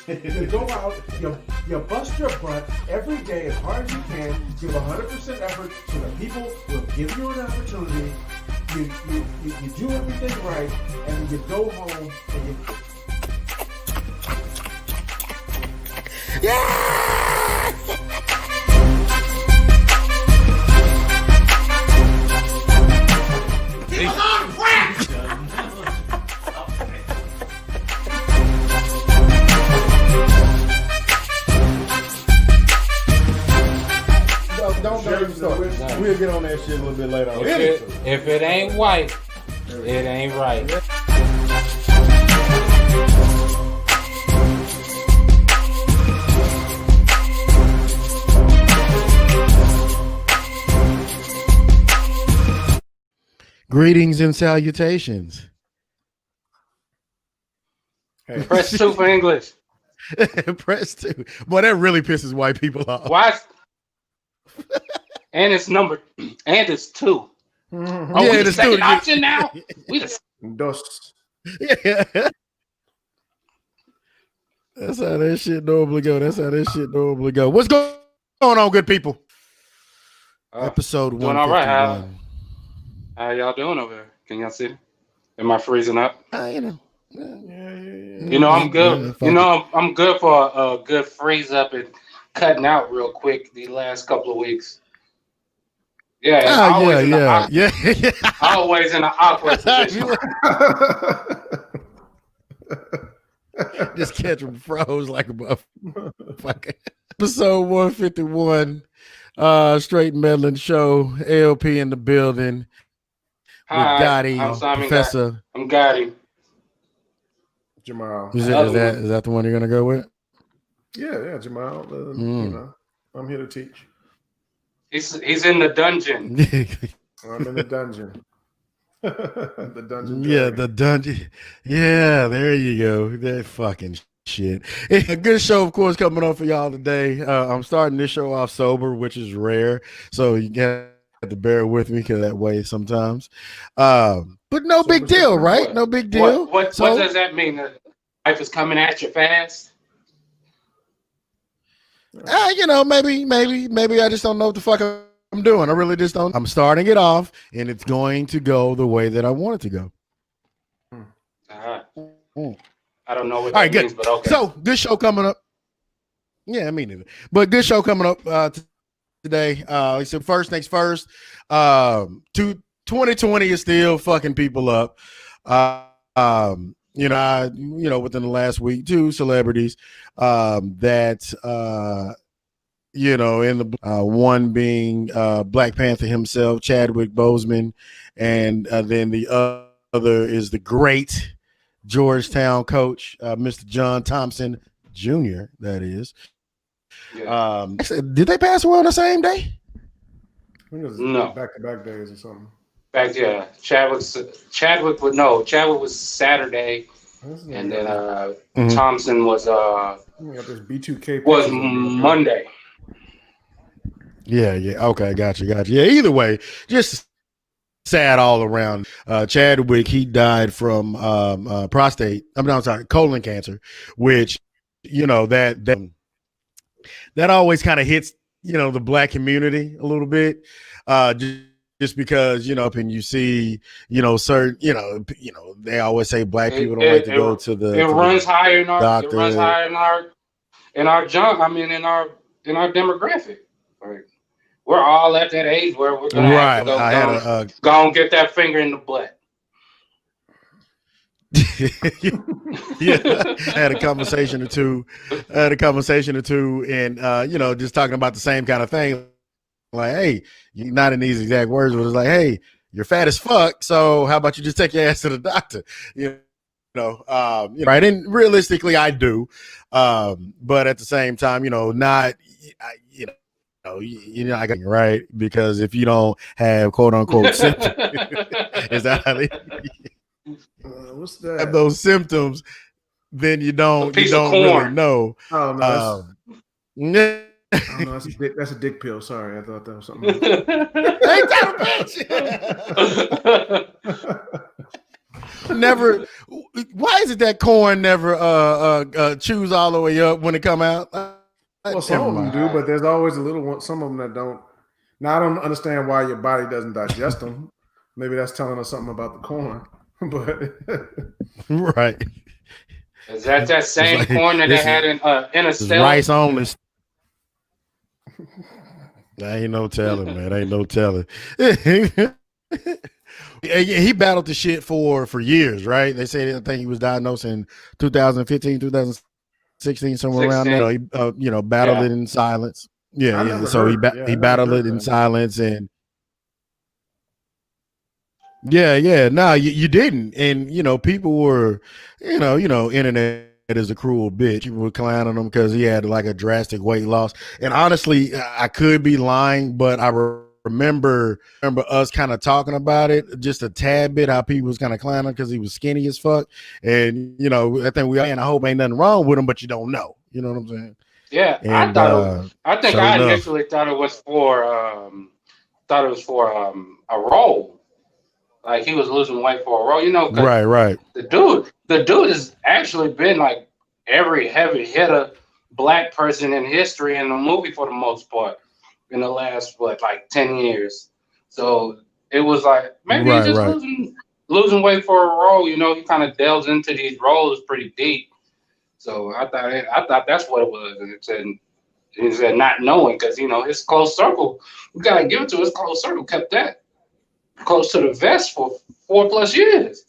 You go out, you bust your butt every day as hard as you can, give 100% effort so that people will give you an opportunity. You do everything right, and then you go home and you... Don't start. We'll get on that shit a little bit later. If it ain't white, it ain't right. Greetings and salutations. Hey. Press 2 for English. Press 2. Boy, that really pisses white people off. Why? And it's numbered. And it's 2. Mm-hmm. Oh, yeah, the second option now? We the dos. Yeah. That's how that shit normally go. What's going on, good people? Episode 151. Doing all right. How y'all doing over there? Can y'all see? Am I freezing up? You know. You know, I'm good. I'm good for a good freeze up and cutting out real quick the last couple of weeks. Yeah, always in an awkward position. Just catch them froze like a motherfucker. Episode 151, Straight Meddling Show, LP in the building. Hi, Gotti, I'm Simon Professor. I'm Gotti. Jamal. Is that the one you're gonna go with? Yeah, Jamal. You know, I'm here to teach. He's in the dungeon. I'm in the dungeon. The dungeon. Yeah, the dungeon. Yeah, there you go. That fucking shit. A good show, of course, coming up for y'all today. I'm starting this show off sober, which is rare, so you got to bear with me because that way sometimes. But no big deal, right? No big deal. What does that mean? That life is coming at you fast? You know, maybe I just don't know what the fuck I'm doing. I really just don't. I'm starting it off, and it's going to go the way that I want it to go. I don't know what that means, but okay. So, good show coming up. Yeah, me neither. But good show coming up today. So first things first. 2020 is still fucking people up. Within the last week, 2 celebrities that in the one being Black Panther himself, Chadwick Boseman, and then the other is the great Georgetown coach, Mr. John Thompson Jr. That is. Yeah. Did they pass away on the same day? I think it was back-to-back days or something. Chadwick was Saturday, and then Thompson was this B2K was Monday. Yeah. Okay, gotcha. Yeah, either way, just sad all around. Chadwick, he died from colon cancer, which that always kind of hits the Black community a little bit. Just because, and you see, certain, they always say Black people don't like to go to the. It runs higher in our demographic. Right. We're all at that age where we're gonna have to go and get that finger in the butt. Yeah, I had a conversation or two, and just talking about the same kind of thing. Like, hey, you're not in these exact words, but it's like, hey, you're fat as fuck, so how about you just take your ass to the doctor? Right? And realistically, I do, but at the same time, not, I got right, because if you don't have quote unquote symptoms, is that how they what's that? Have those symptoms? Then you don't really know. Oh no. Oh, no, that's a dick pill. Sorry, I thought that was something else. Ain't that a bitch? Never. Why is it that corn never chews all the way up when it come out? Well, some Never of them mind. do, but there's always a little one. Some of them that don't. Now I don't understand why your body doesn't digest them. Maybe that's telling us something about the corn. But Right. Is that It's same like corn that they this had is in rice Interstellar? only. Ain't no telling, man. Ain't no telling. He battled the shit for years, right? They say I think he was diagnosed in 2015, 2016, somewhere around there. 16. He battled Yeah. it in silence. Yeah, I yeah. never So heard. Yeah, he I never battled heard it in that. silence, and yeah, yeah. No, you didn't. And people were, internet is a cruel bitch. People were clowning him because he had like a drastic weight loss. And honestly, I could be lying, but I remember us kind of talking about it just a tad bit. How people was kind of clowning because he was skinny as fuck. And I think and I hope ain't nothing wrong with him, but you don't know. You know what I'm saying? Yeah, And I think sure I enough, initially thought it was for a role. Like he was losing weight for a role, because right, right, the dude has actually been like every heavy hitter black person in history in the movie for the most part in the last like 10 years. So it was like maybe he's right, just right. losing weight for a role. He kind of delves into these roles pretty deep. So I thought that's what it was. And it said not knowing because his close circle, we gotta give it to his close circle, kept that close to the vest for 4+ years.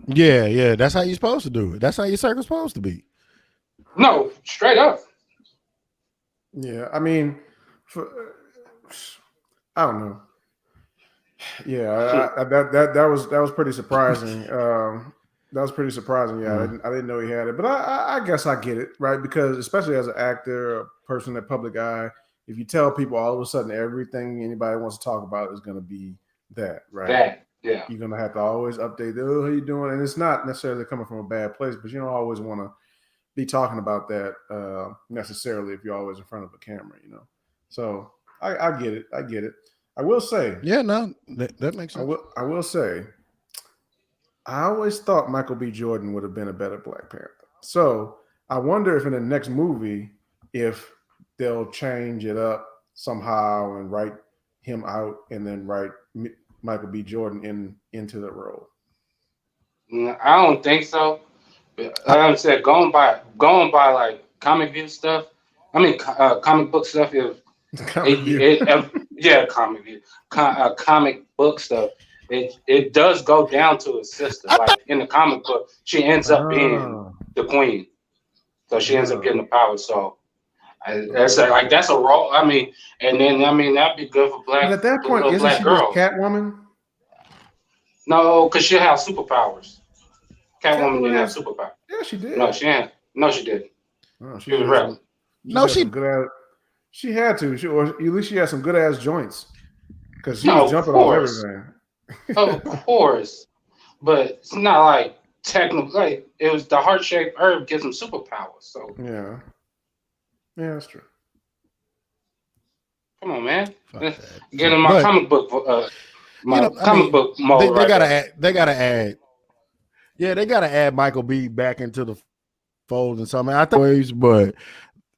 Yeah, yeah. That's how you're supposed to do it. That's how your circle's supposed to be. No, straight up. Yeah, I mean, for, I don't know. Yeah, that was pretty surprising. That was pretty surprising. Yeah, Mm. I didn't know he had it, but I guess I get it, right? Because especially as an actor, a person in public eye, if you tell people all of a sudden everything anybody wants to talk about is going to be that, right? That, yeah. You're gonna have to always update. Oh, how you doing? And it's not necessarily coming from a bad place, but you don't always want to be talking about that necessarily if you're always in front of a camera. So I get it. I get it. I will say. Yeah, no, that makes I sense. will. I will say. I always thought Michael B. Jordan would have been a better Black Panther. So I wonder if in the next movie, if they'll change it up somehow and write him out and then write Michael B. Jordan into the role. I don't think so. Like I said, going by like comic view stuff. I mean, comic book stuff. Comic view. Yeah, comic view, comic book stuff. It does go down to his sister. I Like in the comic book, she ends up being Oh, the queen, so she ends up oh, getting the power. So okay. that's a role. I mean, and then that'd be good for But black at that point, little isn't black she just girls. Catwoman? No, because she'll have superpowers. Catwoman Catwoman didn't have has. superpowers. Yeah, she No, did. she didn't. No, she didn't. Oh, She was rebel. she's no, had she some good ass. She had to, or at least she had some good ass joints because she was No, of jumping off course, everything. of course, but it's not like technical. Like it was the heart shaped herb gives them superpowers. So Yeah, yeah, that's true. come on, man. fuck that. Get in But my I comic mean, book mode they right gotta there. add. They gotta add. Yeah, they gotta add Michael B back into the fold and something. I think ways, but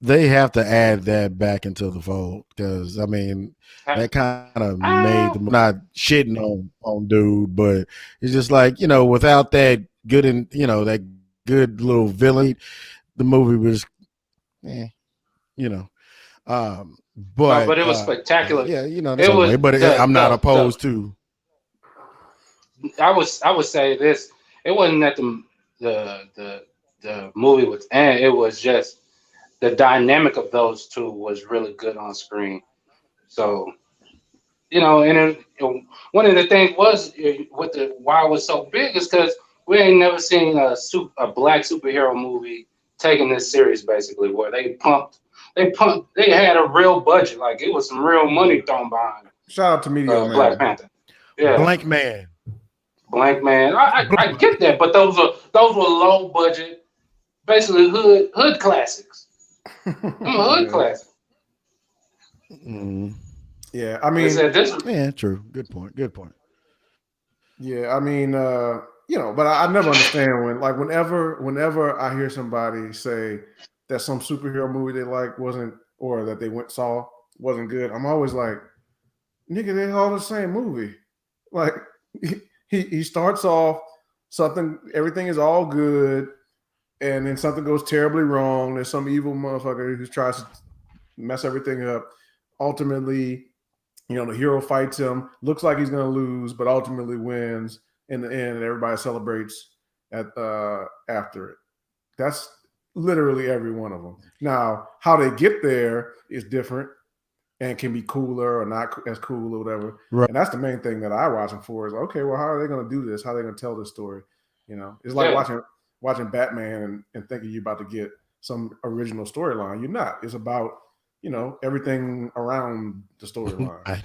they have to add that back into the fold because I mean that kind of made the not shitting on dude, but it's just like without that good and that good little villain, the movie was, eh, you know. No, But but it was spectacular. yeah, that's It a way. was But the I'm not the the. opposed to. I would say this. It wasn't that the movie was, and it was just the dynamic of those two was really good on screen. So and one of the things was with the why it was so big is because we ain't never seen a black superhero movie taking this serious, basically, where they had a real budget, like it was some real money thrown behind Shout out to Meteor Black Man. Panther. Yeah, Blank Man. Blank Man. I get that, but those were low budget, basically hood classics. I'm a hood Yeah, classic. Mm. yeah. I Like I mean, said, this Yeah, true. Good point. Good point. Yeah, I mean, but I never understand whenever I hear somebody say that some superhero movie they like wasn't, or that they went saw wasn't good. I'm always like, nigga, they all the same movie. Like he starts off something, everything is all good, and then something goes terribly wrong. There's some evil motherfucker who tries to mess everything up. Ultimately, the hero fights him, looks like he's going to lose, but ultimately wins in the end, and everybody celebrates after it. That's literally every one of them. Now, how they get there is different and can be cooler or not as cool or whatever. Right. And that's the main thing that I watch them for is, okay, well, how are they going to do this? How are they going to tell this story? It's like Yeah, watching Batman and thinking you're about to get some original storyline. You're not. It's about everything around the storyline.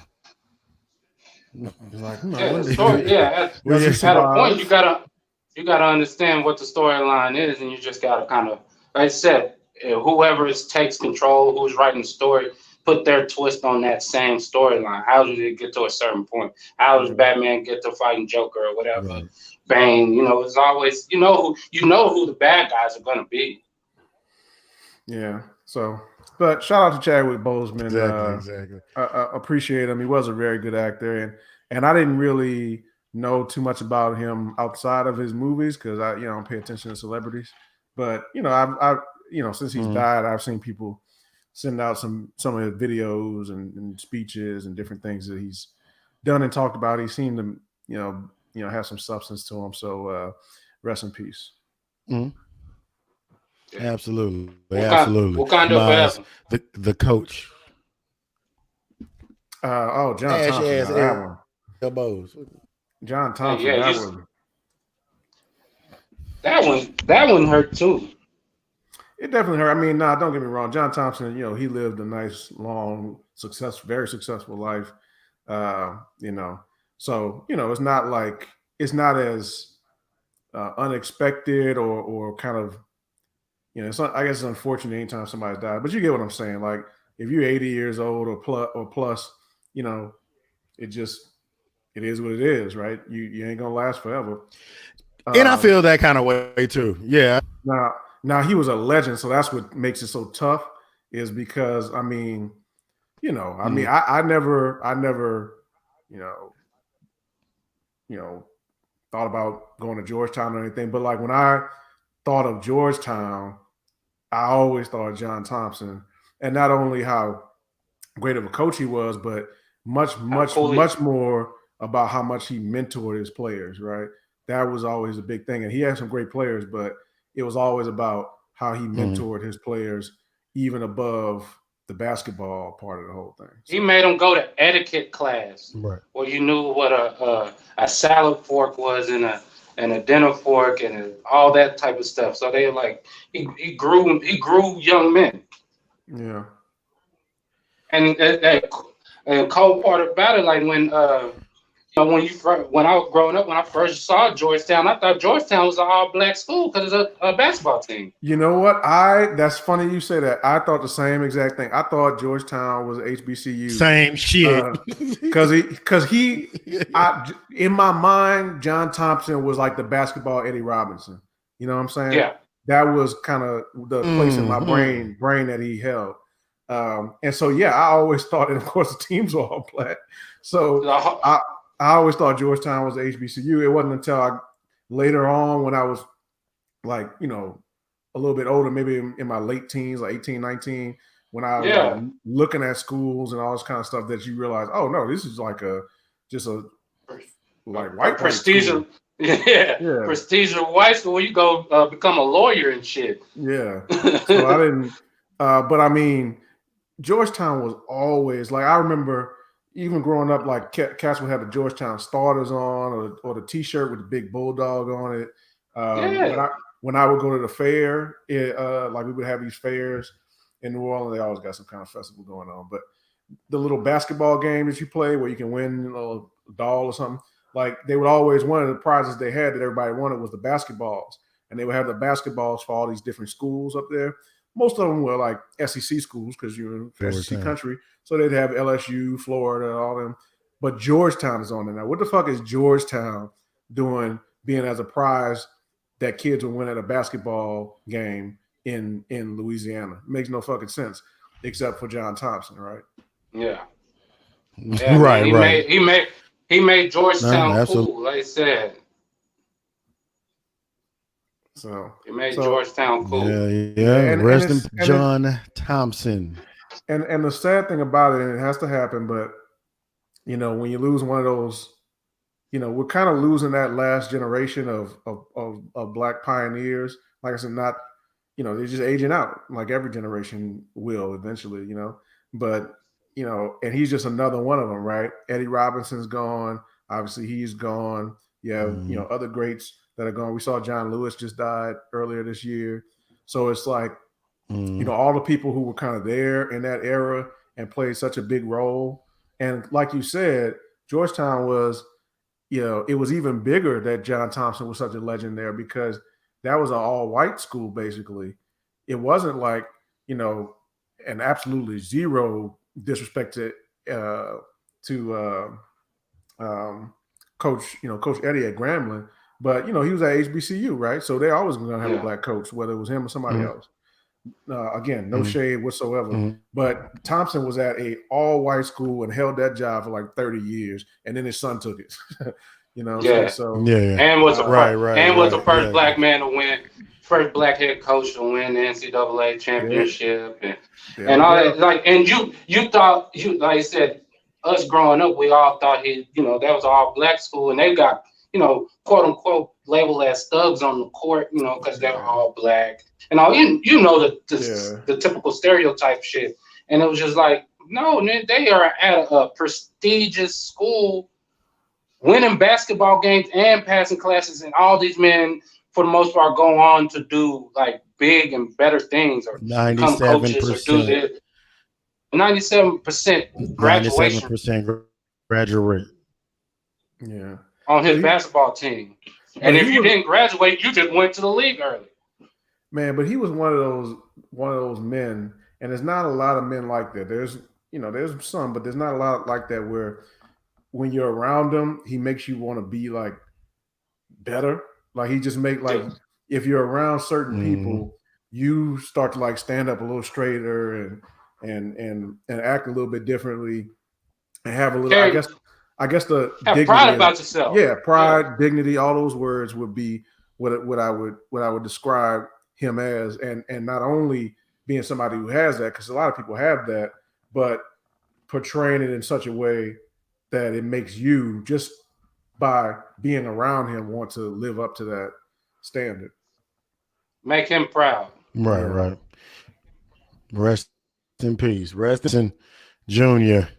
It's like, I yeah. The wonder. story. Yeah, Does he at a point survive? you gotta understand what the storyline is, and you just gotta kind of, like I said, whoever takes control, who's writing the story, put their twist on that same storyline. How did it get to a certain point? How does Mhm. Batman get to fighting Joker or whatever? Right. Bane, it's always who the bad guys are gonna be. Yeah. So, but shout out to Chadwick Boseman. Exactly. Exactly. I appreciate him. He was a very good actor, and I didn't really know too much about him outside of his movies because I don't pay attention to celebrities. But since he's Mhm. died, I've seen people send out some of his videos and speeches and different things that he's done and talked about. He seemed to have some substance to him. So rest in peace. Mhm. Yeah. Absolutely. Absolutely. Wakanda My forever. the coach. John Ash Thompson. ass Now that one, elbows. John Hey, Thompson. yeah, That one. that one hurt too. It definitely hurt. I mean, nah, don't get me wrong. John Thompson, he lived a nice, long, very successful life. Uh, you know, so it's not as unexpected or kind of it's not, I guess it's unfortunate anytime somebody's died, but you get what I'm saying. Like if you're 80 years old or plus, you know, it just it is what it is, right? You ain't gonna last forever. And I Um, feel that kind of way too. Yeah. now now he was a legend, so that's what makes it so tough. Is because Mhm. I never, you know, you know, thought about going to Georgetown or anything. But like when I thought of Georgetown, I always thought of John Thompson, and not only how great of a coach he was, but much, How much, cool he much more about how much he mentored his players. Right, that was always a big thing, and he had some great players, but it was always about how he Mhm. mentored his players, even above the basketball part of the whole thing. He So made them go to etiquette class Right. where you knew what a salad fork was and a dinner fork and all that type of stuff. So they like he grew young men. yeah, And cold part about it, like when I was growing up, when I first saw Georgetown, I thought Georgetown was an all black school because it's a basketball team. you know what? That's funny you say that. I thought the same exact thing. I thought Georgetown was HBCU Same shit. in my mind, John Thompson was like the basketball Eddie Robinson. You know what I'm saying? Yeah, That was kind of the place in my Mhm. brain that he held. And so yeah, I always thought, and of course the teams were all black. So the ho- I I always thought Georgetown was HBCU. It wasn't until I later on when I was like, a little bit older, maybe in my late teens, like 18, 19, when I was like yeah, looking at schools and all this kind of stuff that you realize, oh no, this is like just a like white prestige, school. yeah, Yeah. prestige white school. You go become a lawyer and shit. Yeah. So I didn't but I mean, Georgetown was always like I remember even growing up, like cats would have the Georgetown starters on, or the T-shirt with the big bulldog on it. Um, when Yeah, I when I would go to the fair, like we would have these fairs in New Orleans. They always got some kind of festival going on. But the little basketball game that you play where you can win a doll or something, like they would always, one of the prizes they had that everybody wanted was the basketballs, and they would have the basketballs for all these different schools up there. Most of them were like SEC schools because you're in SEC Georgetown. country, so they'd have LSU, Florida, all them. But Georgetown is on there now. What the fuck is Georgetown doing being as a prize that kids would win at a basketball game in Louisiana. It makes no fucking sense, except for John Thompson, right? Yeah. Yeah, man. He right. made he made he made No, Georgetown absolutely. cool. Like I said, So he made so Georgetown Yeah, cool. yeah, yeah. and Rest in it's and it John Thompson. and the sad thing about it, and it has to happen, but when you lose one of those, we're kind of losing that last generation of black pioneers. Like I said, not they're just aging out, like every generation will eventually, But and he's just another one of them, right? Eddie Robinson's gone. Obviously, he's gone. You have Mm-hmm. other greats that are gone. We saw John Lewis just died earlier this year, so it's like Mm-hmm. all the people who were kind of there in that era and played such a big role. And like you said, Georgetown was, it was even bigger that John Thompson was such a legend there because that was an all white school basically. It wasn't like, an absolutely zero disrespect uh, to um, Coach Eddie at Grambling, but he was at HBCU, right? So they always going to have a Yeah. black coach, whether it was him or somebody Mm-hmm. else. Again, no shade whatsoever. Mm-hmm. But Thompson was at a all white school and held that job for like 30 years, and then his son took it. You know what I'm saying? Yeah. So, Yeah. And was the uh, Right, first right, and was the right. first Yeah. black man to win, first black head coach to win the NCAA there, championship there and we all go. that. Like, and you thought, like I said, us growing up, we all thought that was all black school, and they got quote unquote labeled as thugs on the court, because they're Yeah, all black and all. You know yeah, the typical stereotype shit, and it was just like, no, man, they are at a prestigious school winning basketball games and passing classes, and all these men, for the most part, go on to do like big and better things, or become coaches, or do 97%. this. 97% graduation 97% graduate. yeah. on his But basketball team, and but he if you was didn't graduate, you just went to the league early. man, but he was one of those men, and there's not a lot of men like that. There's some, but there's not a lot like that where when you're around him, he makes you want to be like better. Like he just make like Yeah. if you're around certain Mm-hmm. people, you start to like stand up a little straighter and act a little bit differently and have a little. I Carry guess the have dignity pride and about yourself. yeah, Yeah. pride, dignity, all those words would be what I would describe him as, and not only being somebody who has that because a lot of people have that, but portraying it in such a way that it makes you just by being around him want to live up to that standard. Make him proud. Right, Yeah. right. Rest in peace. Rest in Junior.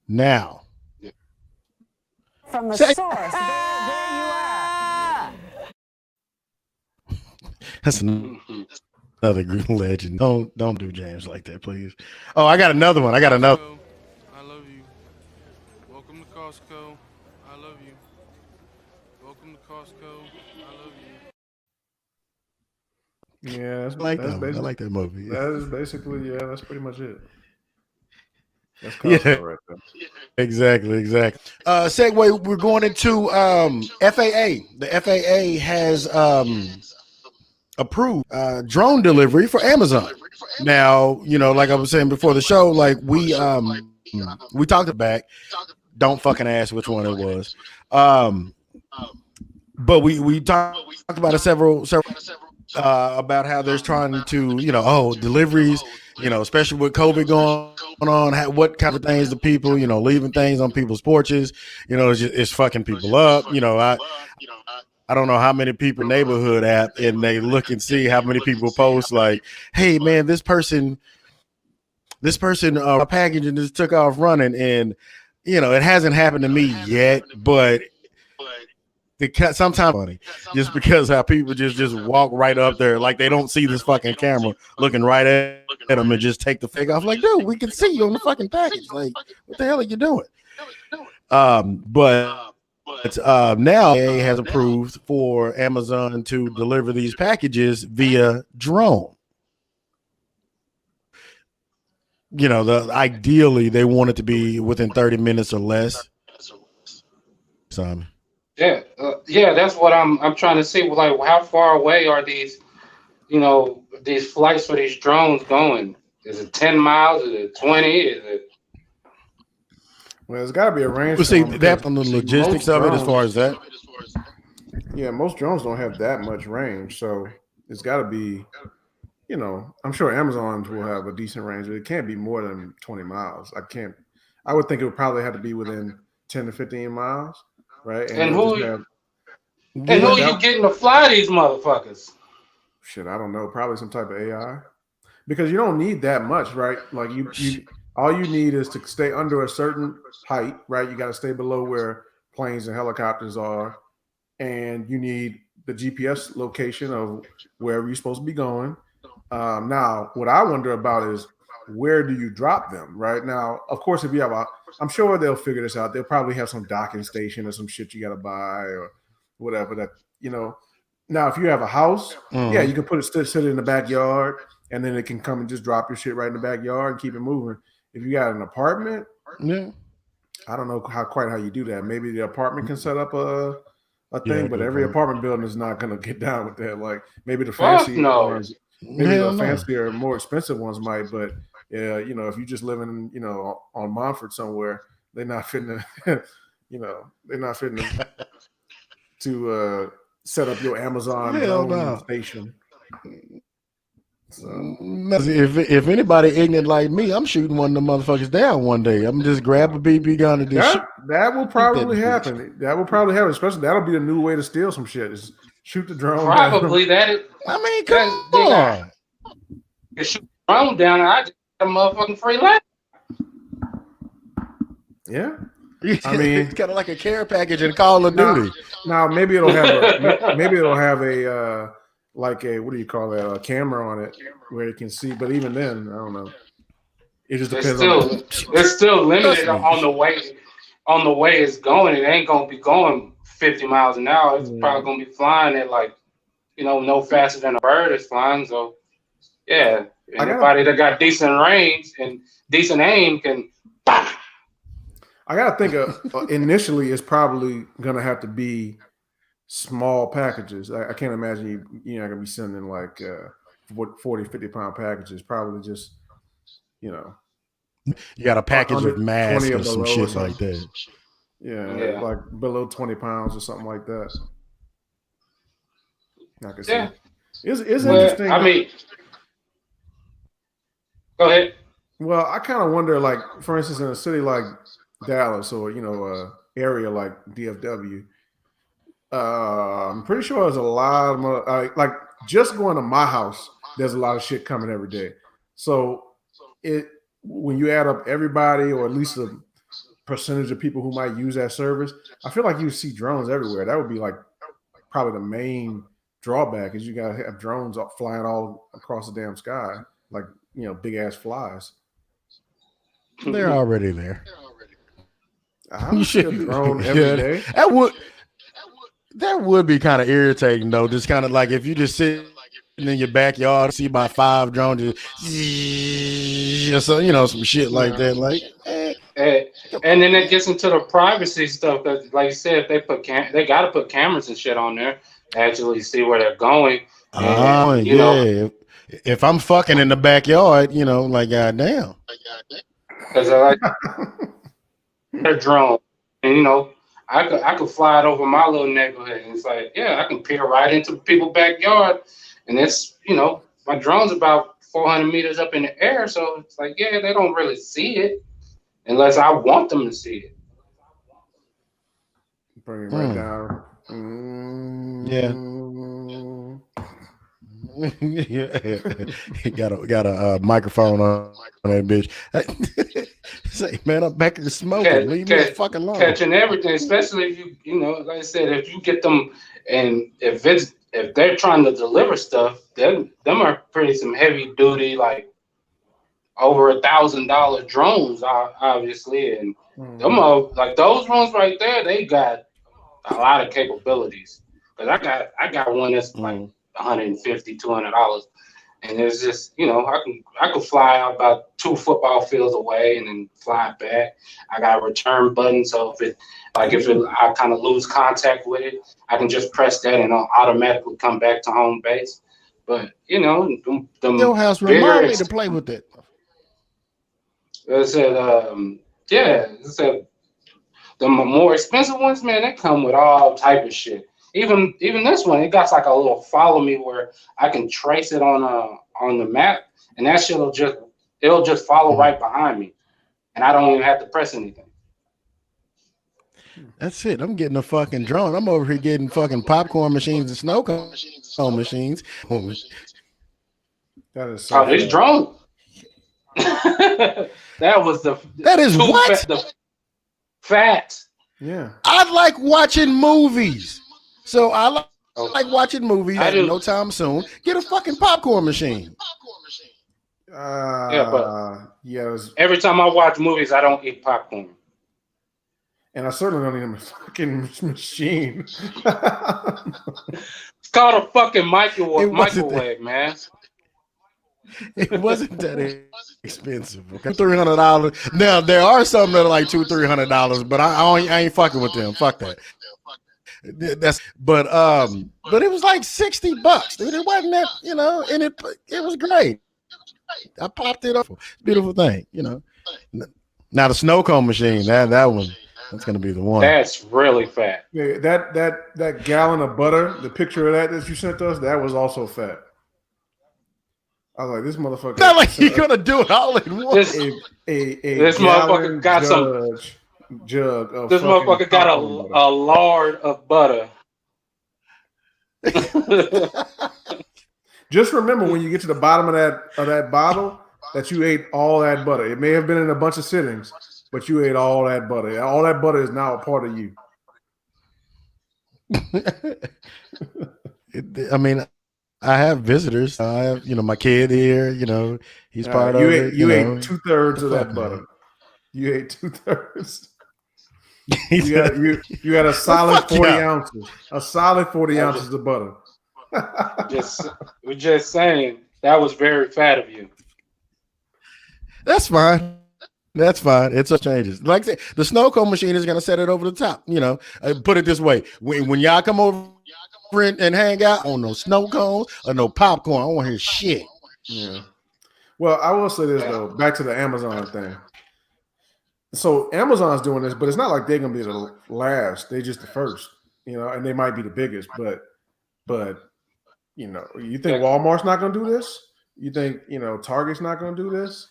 Now. From the Say, source. There you are. that's Mhm. another good legend. Don't do James like that, please. Oh, I got another one. I got another. I love you. Welcome to Costco. I love you. Welcome to Costco. I love you. Yeah, I like that's that one. I basically like that movie. that is basically yeah, that's pretty much it. That's Yeah, Costco right there. exactly, exactly. Segue. We're going into FAA. The FAA has approved drone delivery for Amazon. Now, like I was saying before the show, like we talked back. Don't fucking ask which one it was. Um, but we talked about it several about how there's trying to deliveries, especially with COVID going on, what kind of things the people leaving things on people's porches, it's fucking people up. I don't know how many people neighborhood app and they look and see how many people post like, hey man, this person packaging just took off running, and it hasn't happened to me yet, but sometimes funny just because how people just walk right up there like they don't see this fucking camera looking right at them and just take the fake off like, dude, we can see you on the fucking package, like what the hell are you doing? But now FAA has approved for Amazon to deliver these packages via drone. The ideally they want it to be within 30 minutes or less. Simon. Yeah, that's what I'm trying to see. Like, how far away are these, these flights for these drones going? Is it 10 miles? Is it 20? Is it? Well, there's got to be a range Well, for see them because that on the logistics most of it, as far drones, as that. most drones don't have that much range. So it's got to be, I'm sure Amazon's will have a decent range, but it can't be more than 20 miles. I would think it would probably have to be within 10 to 15 miles, right? And And they'll just who have, and but who Yeah, you that getting to fly these motherfuckers? shit, I don't know, probably some type of AI because you don't need that much, right? Like all you need is to stay under a certain height, right? You got to stay below where planes and helicopters are, and you need the GPS location of wherever you're supposed to be going. Now, what I wonder about is where do you drop them? Right now, of course, if you have I'm sure they'll figure this out. They'll probably have some docking station or some shit you got to buy or whatever. That you know. Now, if you have a house, yeah, you can put it sit it in the backyard, and then it can come and just drop your shit right in the backyard and keep it moving. If you got an apartment, yeah, I don't know how you do that. Maybe the apartment can set up a thing, yeah. but Good every point. apartment building is not going to get down with that. Like maybe the Fuck fancy no. ones, maybe the Hell no. fancier, more expensive ones might. But yeah, if you just living, on Montfort somewhere, they're not fitting to, they're not fitting to set up your Amazon Hell drone no. station. So If anybody ignorant like me, I'm shooting one of them motherfuckers down one day. I'm just grab a BB gun and just that will shoot that probably bitch. happen. That will probably happen. Especially that'll be the new way to steal some shit. Is shoot the drone down. Probably I mean, come that they got on. to shoot the drone down. And I just got a motherfucking free land. Yeah. I It's mean, kind of like a care package in Call of now, Duty. now maybe it'll have a like a what do you call that, a camera on it where it can see. But even then, I don't know. It just It's depends on the. still limited Trust me. on the way it's going. It ain't gonna be going 50 miles an hour. It's Yeah. probably gonna be flying at like, no faster than a bird is flying. So yeah, I gotta anybody that got decent range and decent aim can. Bah! I gotta think initially it's probably gonna have to be small packages. I can't imagine you're not gonna be sending like 40, 50 pound packages. Probably just you know You got a package under of 20 masks or or some below or shit like something. that. Yeah, Yeah, like below 20 pounds or something like that. I can see. yeah. It's Mm. Well, interesting. I mean, go ahead. Well, I kind of wonder, like, for instance, in a city like Dallas or area like DFW, I'm pretty sure there's a lot of like just going to my house. There's a lot of shit coming every day. So it when you add up everybody, or at least a percentage of people who might use that service, I feel like you see drones everywhere. That would be like probably the main drawback is you got to have drones flying all across the damn sky, like big ass flies. They're already there. I don't see a drone every Yeah, day. that would be kind of irritating though. Just kind of like if you just sit in your backyard, see about 5 drones, just some shit like Yeah. that. Like, And, and then it gets into the privacy stuff because, like you said, if they they got to put cameras and shit on there, actually see where they're going, oh and yeah. If I'm fucking in the backyard, like goddamn. because I like their drone, and I could fly it over my little neighborhood, and it's like, yeah, I can peer right into people's backyard, and it's my drone's about 400 meters up in the air, so it's like, yeah, they don't really see it unless I want them to see it. Bring it right down. Yeah. He got a microphone on that bitch. Say, man, I'm back to the smoking. Leave me the fucking alone. Catching everything, especially if like I said, if you get them, and if they're trying to deliver stuff, them are pretty some heavy duty, like over $1,000 drones, obviously, and them are like those ones right there. They got a lot of capabilities. Cause I got one that's like $150, $200. And it's just, I could fly out about 2 football fields away and then fly back. I got a return button, so I kind of lose contact with it, I can just press that and I'll automatically come back to home base. But Your house remind me to play with it. It said, it said the more expensive ones, man, they come with all type of shit. Even this one, it got like a little follow me where I can trace it on the map, and that shit it'll just follow right behind me, and I don't even have to press anything. That's it. I'm getting a fucking drone. I'm over here getting fucking popcorn machines and snow cone machines. That is so. This drone. That was that is what? The fat. Yeah. I like watching movies. So I like watching movies. No time soon. Get a fucking popcorn machine. Every time I watch movies, I don't eat popcorn. And I certainly don't need a fucking machine. It's called a fucking microwave, man. It wasn't that expensive. Okay? $300. Now there are some that are like $200-$300, but I ain't fucking with them. Fuck that. But it was like $60. Dude, it wasn't that, and it was great. I popped it up. Beautiful thing, Now the snow cone machine, that one, that's gonna be the one. That's really fat. Yeah, that gallon of butter, the picture of that you sent us, that was also fat. I was like, this motherfucker. Not like you're gonna do it all in one. This motherfucker got jug of. This motherfucker got a lard of butter. Just remember when you get to the bottom of that bottle that you ate all that butter. It may have been in a bunch of sittings, but you ate all that butter. All that butter is now a part of you. I mean, I have visitors. I have, my kid here. He's part of it. You ate 2/3 of that butter. You ate 2/3. You had a solid 40 ounces. A solid 40 ounces of butter. We're just saying that was very fat of you. That's fine. It's a changes. Like I said, the snow cone machine is gonna set it over the top. Put it this way: when y'all come over and hang out on no snow cones or no popcorn, I don't want to hear shit. Yeah. Well, I will say this though. Back to the Amazon thing. So Amazon's doing this, but it's not like they're gonna be the last. They're just the first. And they might be the biggest, but you think Walmart's not going to do this? You think, Target's not going to do this?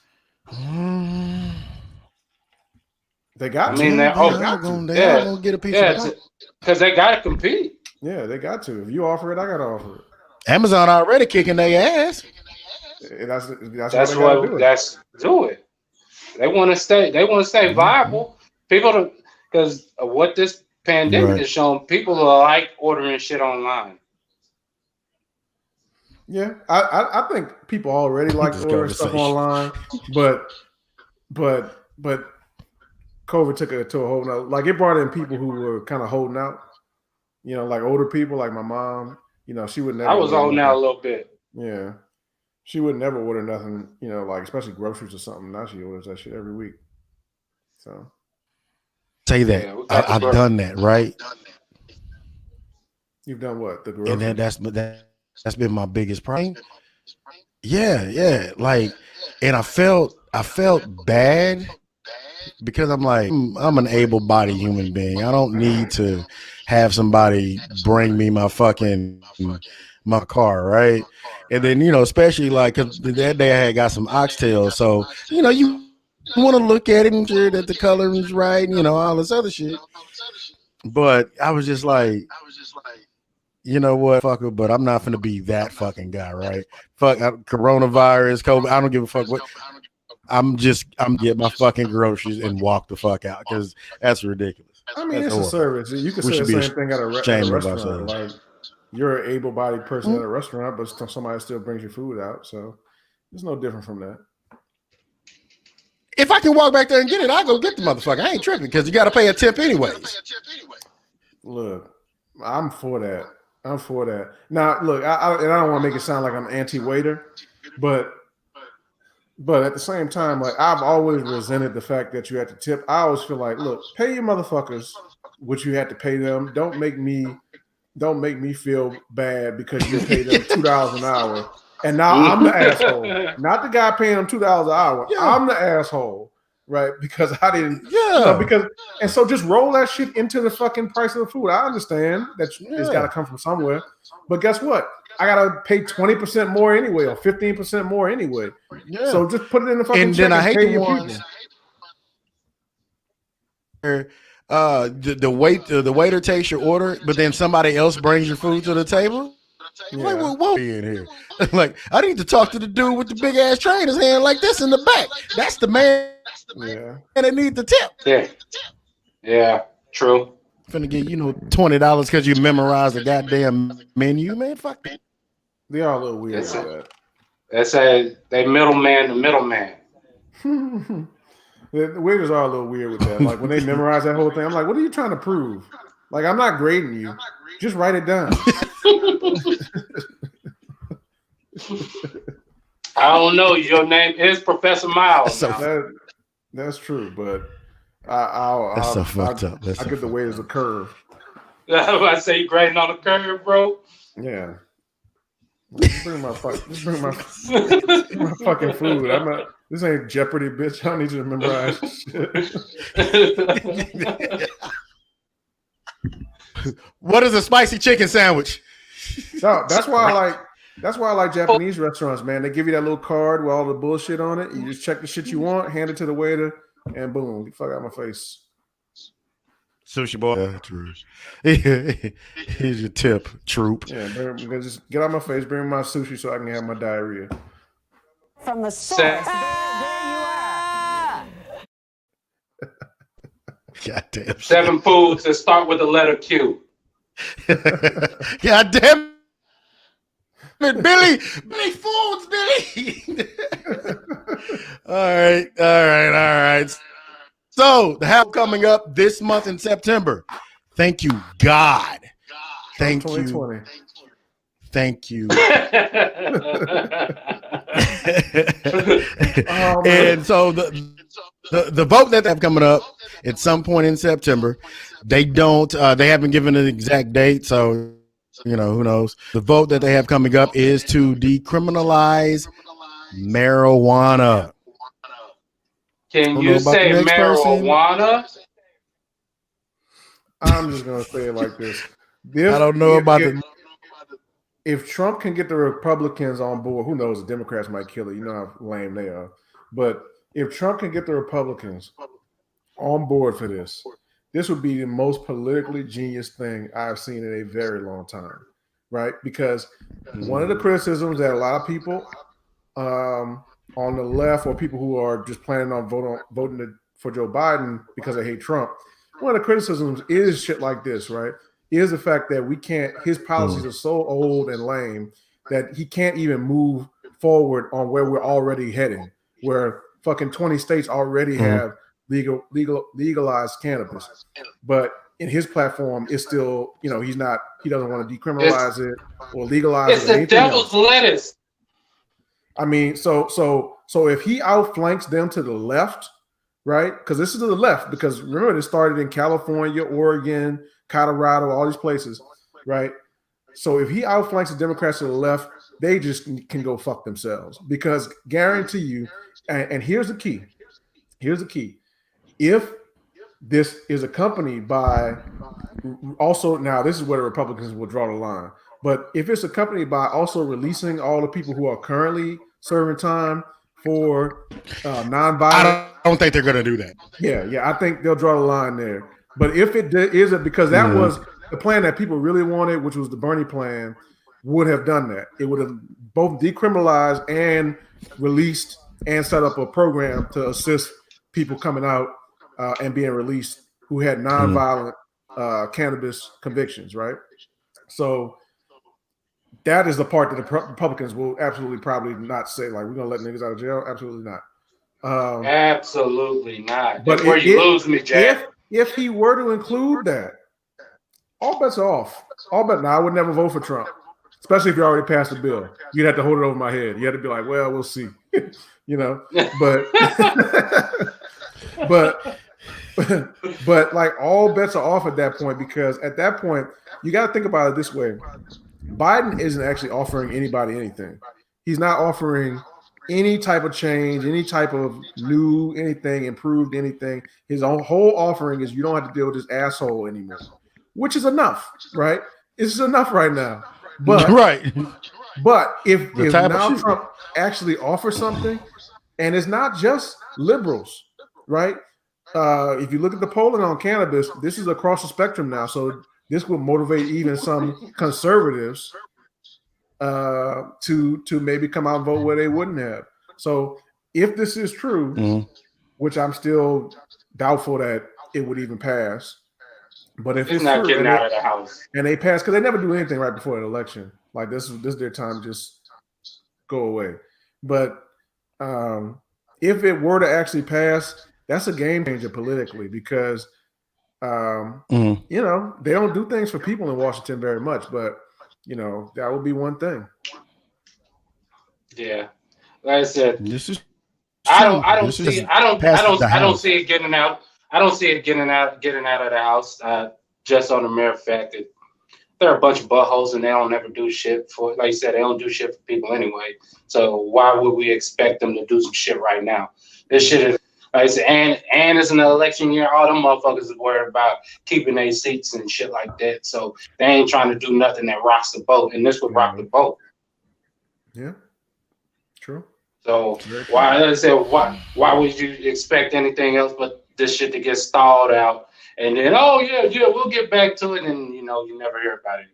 They got to. They're going to get a piece of it. Because they got to compete. Yeah, they got to. If you offer it, I got to offer it. Amazon already kicking their ass. That's what do it. They want to stay viable. People, because of what this pandemic has shown, people are like ordering shit online. Yeah, I think people already like ordering stuff online, but COVID took it to a whole nother. Like it brought in people who were kind of holding out. Like older people, like my mom. She would never. I was holding out a little bit. Yeah, she would never order nothing. Like especially groceries or something. Now she orders that shit every week. So say that I've done that, right? You've done what? The groceries? And that's been my biggest problem. Yeah. Like, and I felt bad because I'm like, I'm an able-bodied human being. I don't need to have somebody bring me my car, right? And then, especially like, cause that day I had got some oxtails. So, you want to look at it and sure that the color is right, all this other shit. But I was just like, you know what, fucker, but I'm not finna be that fucking guy, right? Fuck coronavirus, COVID. I don't give a fuck what. I'm get my fucking groceries and walk the fuck out because that's ridiculous. I mean, it's a service. You can say the same thing at a restaurant. Like you're an able-bodied person at a restaurant, but somebody still brings your food out, so it's no different from that. If I can walk back there and get it, I'll go get the motherfucker. I ain't tripping because you got to pay a tip anyways. Look, I'm for that. Now, look, I don't want to make it sound like I'm anti-waiter, But But at the same time, like I've always resented the fact that you had to tip. I always feel like, look, pay your motherfuckers what you had to pay them. Don't make me feel bad because you paid them $2 an hour. And now I'm the asshole. Not the guy paying them $2 an hour. Yeah. I'm the asshole, right? Because I didn't, Yeah. and so just roll that shit into the fucking price of the food. I understand that it's gotta come from somewhere. But guess what? I gotta pay 20% more anyway, or 15% more anyway. Yeah. So just put it in the fucking And check then I and hate pay the your ones people. where the waiter takes your order, but then somebody else brings your food to the table. Yeah. Like, whoa, in here. Like, I need to talk to the dude with the big ass tray in his hand like this in the back. That's the man that needs the tip. Yeah, true. Finna get $20 because you memorized the goddamn menu, man. Fuck that. They are a little weird with that. They say they middleman the middleman. The waiters are a little weird with that. Like when they memorize that whole thing, I'm like, what are you trying to prove? Like, I'm not grading you. Just write it down. I don't know. Your name is Professor Miles. That's true, but I'll so fucked up. I give the waiters a curve. I say you grading on the curve, bro. Yeah. Just bring my fucking food. This ain't Jeopardy, bitch. I don't need you to memorize shit. What is a spicy chicken sandwich? No, that's why I like Japanese restaurants, man. They give you that little card with all the bullshit on it. You just check the shit you want, hand it to the waiter, and boom, get the fuck out of my face. Sushi boy. True. Here's your tip, troop. Yeah, just get out of my face, bring me my sushi so I can have my diarrhea. From the source. There you are. Goddamn. 7 foods that start with the letter Q. God damn it, Billy Foods, Billy. All right. So the half coming up this month in September. Thank you, God. Thank you. 2020. Thank you. And so the vote that they have coming up at some point in September, they haven't given an exact date, so who knows. The vote that they have coming up is to decriminalize marijuana. Can you say marijuana? I'm just gonna say it like this. I don't know about if Trump can get the Republicans on board, who knows? The Democrats might kill it. You know how lame they are. But if Trump can get the Republicans on board for this would be the most politically genius thing I've seen in a very long time, right? Because one of the criticisms that a lot of people on the left or people who are just planning on voting for Joe Biden because they hate Trump, one of the criticisms is shit like this, right? Is the fact that his policies are so old and lame that he can't even move forward on where we're already heading, where fucking 20 states already have legalized cannabis. But in his platform, it's still, he doesn't want to decriminalize it or legalize it. It's the devil's lettuce. I mean, so if he outflanks them to the left, right? Because this is to the left, because remember, this started in California, Oregon, Colorado, all these places, right? So if he outflanks the Democrats to the left, they just can go fuck themselves. Because guarantee you, and here's the key. If this is accompanied by also, now this is where the Republicans will draw the line, but if it's accompanied by also releasing all the people who are currently serving time for nonviolent, I don't think they're going to do that. Yeah, I think they'll draw the line there. But if it isn't, because that was the plan that people really wanted, which was the Bernie plan, would have done that. It would have both decriminalized and released and set up a program to assist people coming out and being released who had nonviolent cannabis convictions, right? So that is the part that the Republicans will absolutely probably not say, like, we're going to let niggas out of jail. Absolutely not. Absolutely not. But that's where you lose me, Jack. If he were to include that, all bets are off. Now, I would never vote for Trump. especially if you already passed the bill. You'd have to hold it over my head. You had to be like, well, we'll see, but but but like all bets are off at that point, because at that point you got to think about it this way: Biden isn't actually offering anybody anything. He's not offering any type of change, any type of new anything, improved anything. His whole offering is you don't have to deal with this asshole anymore, which is enough, right? It's enough right now. But right. But if now shit. Trump actually offers something, and it's not just liberals, right? If you look at the polling on cannabis, this is across the spectrum now. So this will motivate even some conservatives to maybe come out and vote where they wouldn't have. So if this is true, which I'm still doubtful that it would even pass, but if it's not true, getting out of the house, and they pass, because they never do anything right before an election, like this is their time, just go away. But if it were to actually pass, that's a game changer politically, because they don't do things for people in Washington very much, but that would be one thing. Yeah, like I said, This is I true. don't see it getting out. I don't see it getting out of the house. Just on the mere fact that they're a bunch of buttholes and they don't ever do shit for. Like you said, they don't do shit for people anyway. So why would we expect them to do some shit right now? This shit is. Like I said, and it's an election year. All them motherfuckers is worried about keeping their seats and shit like that. So they ain't trying to do nothing that rocks the boat, and this would rock the boat. Yeah, true. So why would you expect anything else but this shit to get stalled out, and then we'll get back to it, and you never hear about it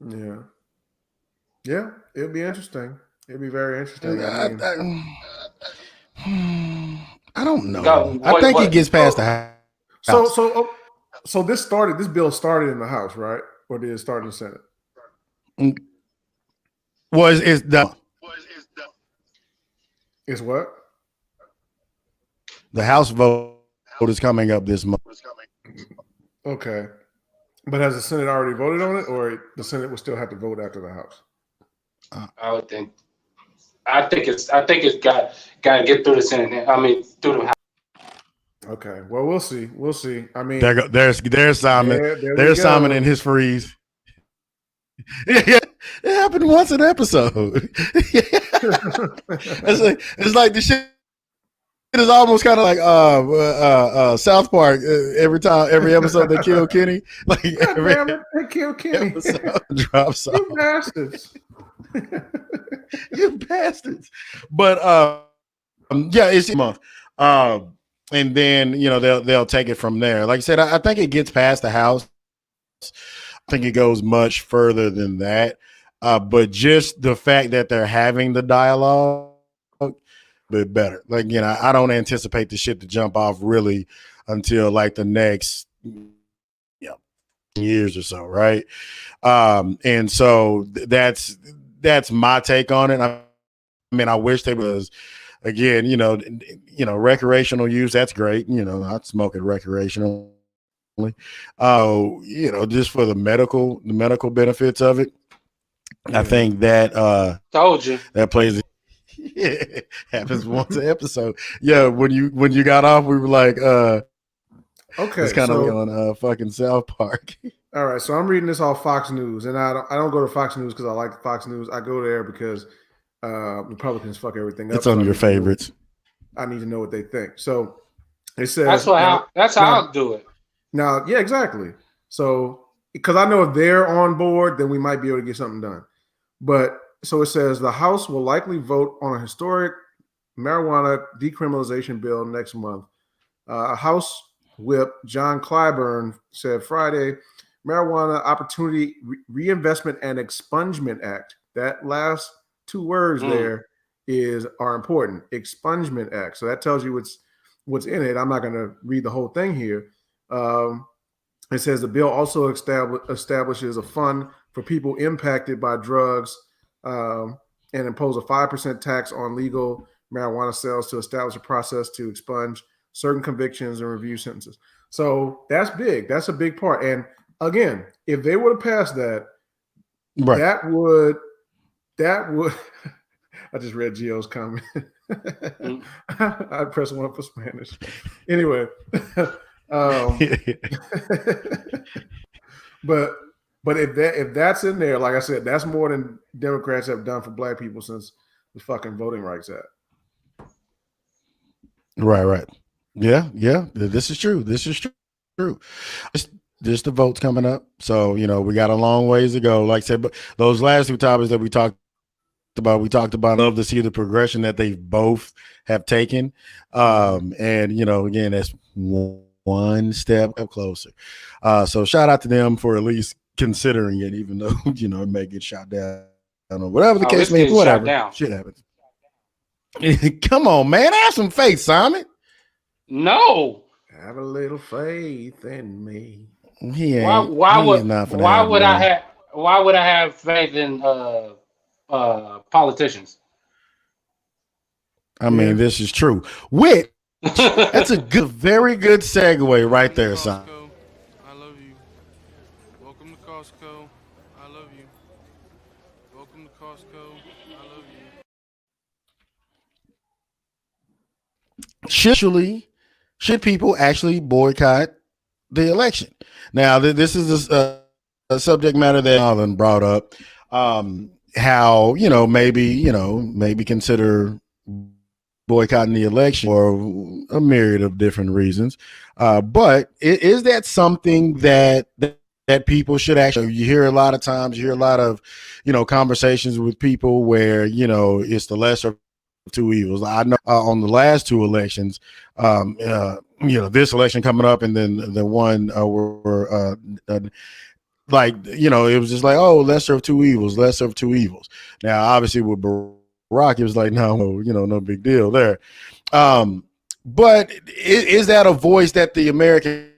again. Yeah, it'd be interesting. It'd be very interesting. I don't know. I think it gets past the house. So this bill started in the House, right? Or did it start in the Senate? It's done. Is what? The House vote is coming up this month. Okay. But has the Senate already voted on it, or the Senate will still have to vote after the House? I would think. I think it's got to get through the Senate. I mean, through the House. Okay. Well, we'll see. We'll see. I mean, there's Simon. There's Simon in his freeze. Yeah, it happened once an episode. It's like the shit is almost kind of like South Park. Every episode they kill Kenny. Like they kill Kenny. Drops You bastards. You bastards. But it's a month. And then they'll take it from there. Like I said, I think it gets past the House. I think it goes much further than that. But just the fact that they're having the dialogue, but better. Like, I don't anticipate the shit to jump off really until like the next years or so, right? And so that's my take on it. I mean, I wish they was, again, recreational use. That's great. I'd smoke it recreationally. Just for the medical benefits of it. I think that told you that plays. Yeah, happens once an episode. Yeah, when you got off, we were like, okay, it's kind of like on fucking South Park. All right, so I'm reading this off Fox News, and I don't go to Fox News because I like Fox News. I go there because Republicans fuck everything up. It's on your favorites. I need to know what they think. So it says that's how I'll do it. Now, yeah, exactly. So because I know if they're on board, then we might be able to get something done. But so it says the House will likely vote on a historic marijuana decriminalization bill next month. House Whip John Clyburn said Friday, Marijuana Opportunity Reinvestment and Expungement Act. That last two words there are important. Expungement Act. So that tells you what's in it. I'm not going to read the whole thing here. It says the bill also establishes a fund for people impacted by drugs and impose a 5% tax on legal marijuana sales to establish a process to expunge certain convictions and review sentences. So that's big. That's a big part. And again, if they were to pass that, Right. That would I just read Gio's comment. I'd press one for Spanish. Anyway, um, but if that's in there, like I said, that's more than Democrats have done for Black people since the fucking Voting Rights Act. Right. Yeah. This is true. Just the votes coming up. So, we got a long ways to go. Like I said, but those last two topics that we talked about, I love to see the progression that they both have taken. And, again, that's one step closer. So shout out to them for at least considering it, even though, it may get shot down or whatever the case may be. Whatever. Shit happens. Come on, man. Have some faith, Simon. No. Have a little faith in me. Why would I have faith in politicians? I mean, this is true. That's very good segue right there, Simon. I love you. Welcome to Costco. I love you. Welcome to Costco. I love you. Should people actually boycott the election? Now, this is a subject matter that Alan brought up. How maybe consider boycotting the election for a myriad of different reasons. But is that something that people should actually? You hear a lot of conversations with people where it's the lesser of two evils. I know on the last two elections, this election coming up, and then the one it was just like, oh, lesser of two evils. Now, obviously with Barack, it was like, no, no big deal there. But is that a voice that the American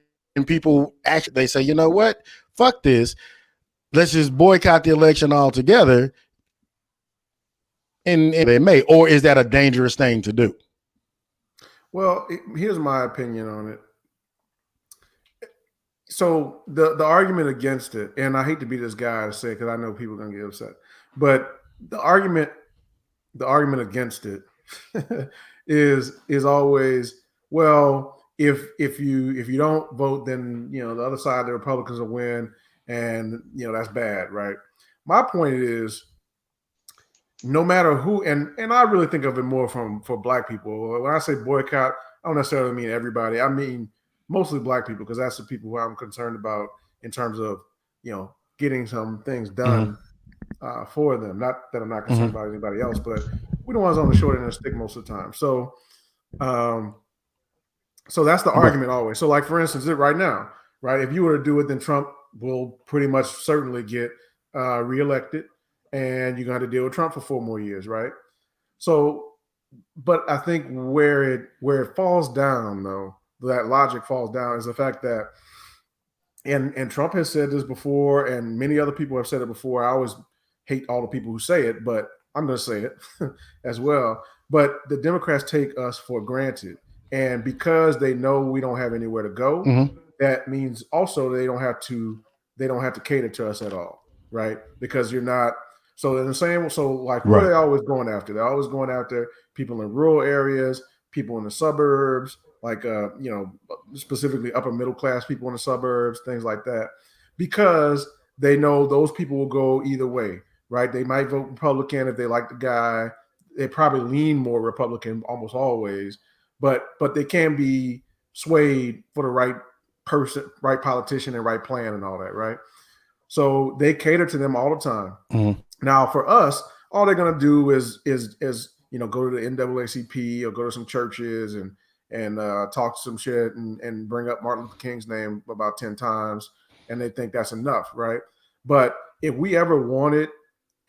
people actually, they say, you know what, fuck this, let's just boycott the election altogether? And they may, or is that a dangerous thing to do? Well, here's my opinion on it. So the argument against it, and I hate to be this guy to say, because I know people are gonna get upset, but the argument against it is always, well, if you don't vote, then the other side, the Republicans will win, and that's bad, right? My point is, no matter who, and I really think of it more for Black people. When I say boycott, I don't necessarily mean everybody. I mean mostly Black people, because that's the people who I'm concerned about in terms of getting some things done for them. Not that I'm not concerned about anybody else, but we're the ones on the short end of the stick most of the time. So, so that's the argument always. So, like for instance, right now, right? If you were to do it, then Trump will pretty much certainly get reelected, and you're going to have to deal with Trump for 4 more years, right? So, but I think where it falls down, though, that logic falls down, is the fact that, and Trump has said this before, and many other people have said it before. I always hate all the people who say it, but I'm going to say it as well. But the Democrats take us for granted, and because they know we don't have anywhere to go, that means also they don't have to cater to us at all, right? Because you're not. So in the same, so like, what are they always going after? They're always going after people in rural areas, people in the suburbs, like specifically upper middle class people in the suburbs, things like that, because they know those people will go either way, right? They might vote Republican if they like the guy. They probably lean more Republican almost always, but they can be swayed for the right person, right politician, and right plan and all that, right? So they cater to them all the time. Now, for us, all they're gonna do is go to the NAACP or go to some churches and talk some shit and bring up Martin Luther King's name about 10 times, and they think that's enough, right? But if we ever wanted,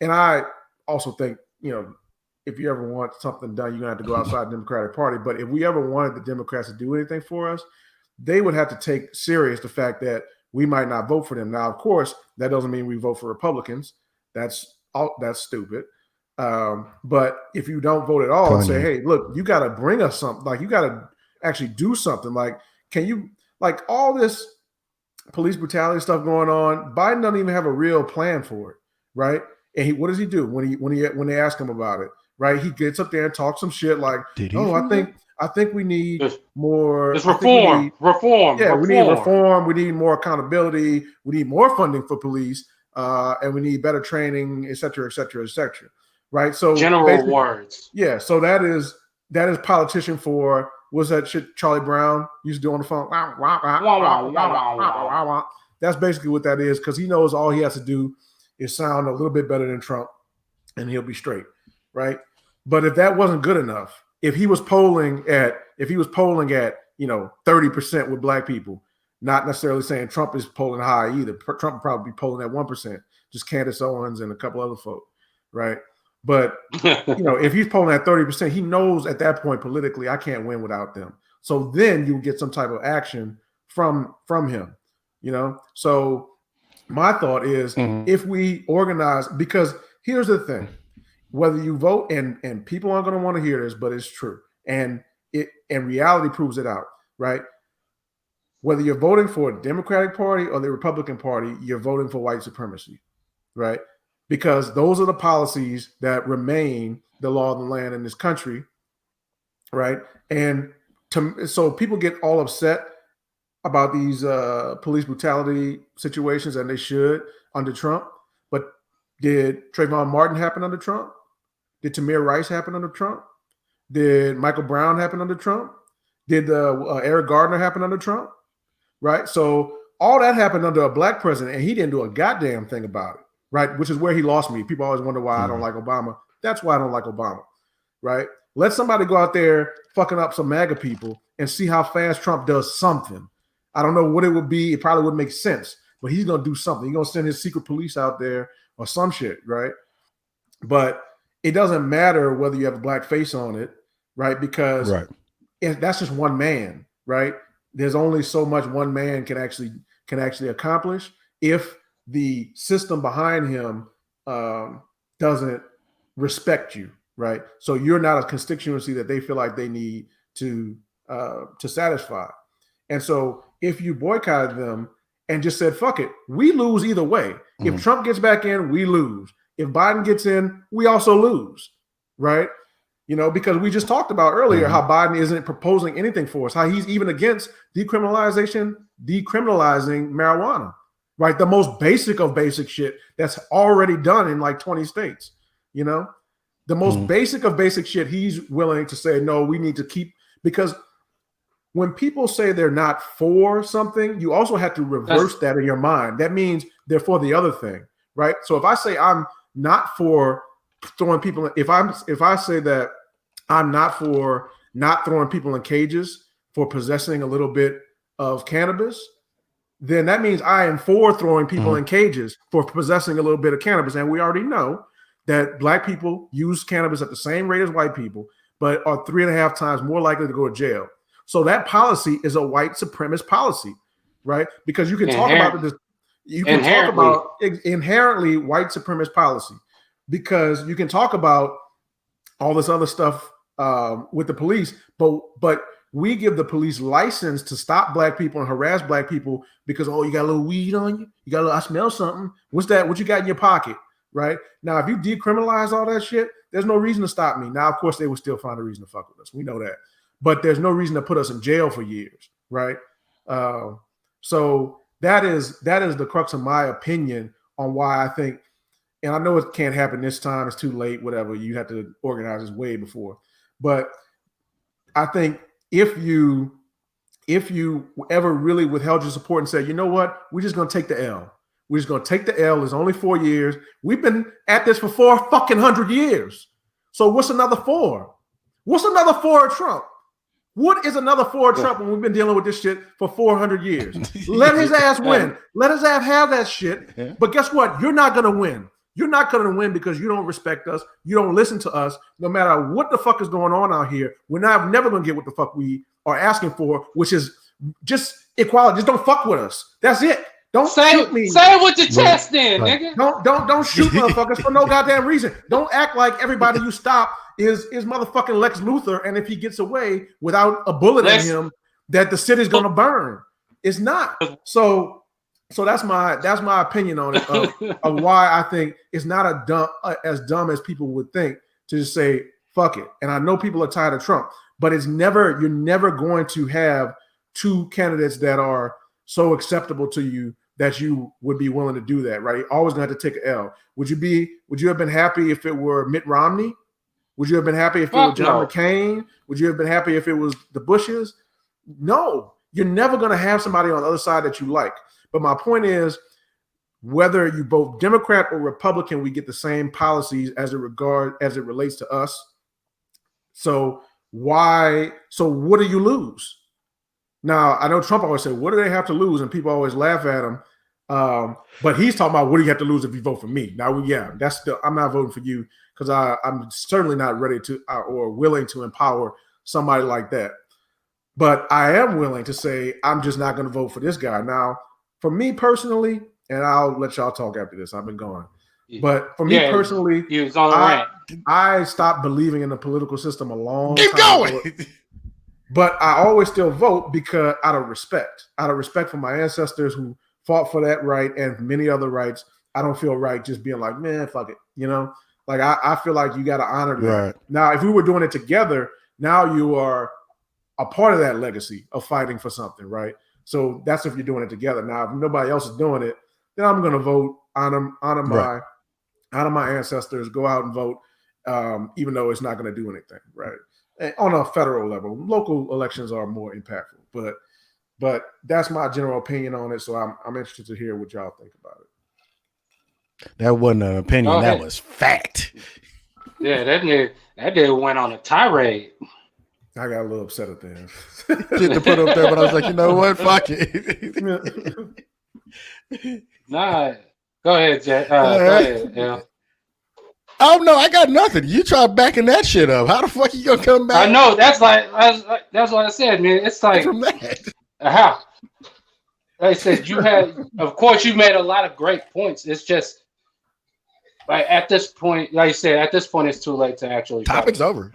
and I also think, if you ever want something done, you're gonna have to go outside the Democratic Party. But if we ever wanted the Democrats to do anything for us, they would have to take serious the fact that we might not vote for them. Now, of course, that doesn't mean we vote for Republicans. That's stupid. But if you don't vote at all and say, hey, look, you got to bring us something, like you got to actually do something. Like, can you, like all this police brutality stuff going on, Biden doesn't even have a real plan for it, right? And what does he do when they ask him about it, right? He gets up there and talks some shit like, "Oh, I think we need more. It's I think we need reform. we need reform. We need more accountability. We need more funding for police, and we need better training, et cetera, et cetera, et cetera." Right? So general words. Yeah. So that is politician for what's that shit Charlie Brown used to do on the phone? That's basically what that is, because he knows all he has to do is sound a little bit better than Trump, and he'll be straight, right? But if that wasn't good enough, if he was polling at 30% with black people, not necessarily saying Trump is polling high either. Trump would probably be polling at 1%, just Candace Owens and a couple other folk, right? But if he's polling at 30%, he knows at that point politically, I can't win without them. So then you get some type of action from him, So my thought is, if we organize, because here's the thing, whether you vote, and people aren't going to want to hear this, but it's true, and reality proves it out, right? Whether you're voting for a Democratic Party or the Republican Party, you're voting for white supremacy, right? Because those are the policies that remain the law of the land in this country, right? And so people get all upset about these police brutality situations, and they should, under Trump. But did Trayvon Martin happen under Trump? Did Tamir Rice happen under Trump? Did Michael Brown happen under Trump? Did Eric Gardner happen under Trump? Right? So all that happened under a black president, and he didn't do a goddamn thing about it. Right, which is where he lost me. People always wonder why I don't like Obama. That's why I don't like Obama, right? Let somebody go out there fucking up some MAGA people and see how fast Trump does something. I don't know what it would be. It probably wouldn't make sense, but he's going to do something. He's going to send his secret police out there or some shit, right? But it doesn't matter whether you have a black face on it, right? Because that's just one man, right? There's only so much one man can actually accomplish if the system behind him doesn't respect you, right? So you're not a constituency that they feel like they need to satisfy. And so if you boycotted them and just said, fuck it, we lose either way. If Trump gets back in, we lose. If Biden gets in, we also lose, right? Because we just talked about earlier how Biden isn't proposing anything for us, how he's even against decriminalizing marijuana. Right, the most basic of basic shit that's already done in like 20 states, the most basic of basic shit, he's willing to say, no, we need to keep, because when people say they're not for something, you also have to reverse that in your mind. That means they're for the other thing, right? So if I say I'm not for throwing people, if I say that I'm not for not throwing people in cages for possessing a little bit of cannabis, then that means I am for throwing people in cages for possessing a little bit of cannabis. And we already know that black people use cannabis at the same rate as white people, but are 3.5 times more likely to go to jail. So that policy is a white supremacist policy, right? Because you can talk about this, you can talk about inherently white supremacist policy, because you can talk about all this other stuff with the police, but we give the police license to stop black people and harass black people because, oh, you got a little weed on you? You got I smell something. What's that? What you got in your pocket? Right? Now, if you decriminalize all that shit, there's no reason to stop me. Now, of course, they would still find a reason to fuck with us. We know that. But there's no reason to put us in jail for years. Right? So that is the crux of my opinion on why I think, and I know it can't happen this time. It's too late, whatever. You have to organize this way before. But I think if you ever really withheld your support and said, you know what, we're just going to take the L. We're just going to take the L. It's only 4 years. We've been at this for 400 years. So what's another 4? What's another 4 of Trump? What is another 4 of Trump when we've been dealing with this shit for 400 years? Let his ass win. Let his ass have that shit. But guess what? You're not going to win. You're not going to win because you don't respect us. You don't listen to us. No matter what the fuck is going on out here, we're never going to get what the fuck we are asking for, which is just equality. Just don't fuck with us. That's it. Don't shoot me. Say it with your chest, then, nigga. Don't shoot motherfuckers for no goddamn reason. Don't act like everybody you stop is motherfucking Lex Luthor, and if he gets away without a bullet in him, that the city's going to burn. It's not. So So that's my opinion on it of why I think it's not as dumb as people would think to just say fuck it. And I know people are tired of Trump, but you're never going to have two candidates that are so acceptable to you that you would be willing to do that, right? You're always gonna have to take an L. Would you have been happy if it were Mitt Romney? Would you have been happy if it was John McCain? Would you have been happy if it was the Bushes? No, you're never gonna have somebody on the other side that you like. But my point is, whether you vote Democrat or Republican, we get the same policies as it relates to us. So what do you lose? Now, I know Trump always said, what do they have to lose? And people always laugh at him. But he's talking about what do you have to lose if you vote for me? Now, I'm not voting for you because I'm certainly not ready to or willing to empower somebody like that. But I am willing to say I'm just not going to vote for this guy. Now, for me personally, and I'll let y'all talk after this. I've been going. But for me personally, I stopped believing in the political system a long time ago. But I always still vote because out of respect for my ancestors who fought for that right and many other rights. I don't feel right just being like, man, fuck it. Like I feel like you got to honor that. Right. Now, if we were doing it together, now you are a part of that legacy of fighting for something, right? So that's if you're doing it together. Now, if nobody else is doing it, then I'm going to vote, honor my ancestors, go out and vote, even though it's not going to do anything, right? And on a federal level, local elections are more impactful, but that's my general opinion on it. So I'm interested to hear what y'all think about it. That wasn't an opinion. That was fact. Yeah, that nigga went on a tirade. I got a little upset at that. Did to put up there, but I was like, you know what? Fuck it. Nah, go ahead, Jack. Go ahead, yeah. Oh no, I got nothing. You try backing that shit up. How the fuck you gonna come back? I know that's what I said, man. It's like how like I said, of course you made a lot of great points. It's just like at this point, like you said, at this point it's too late to actually over.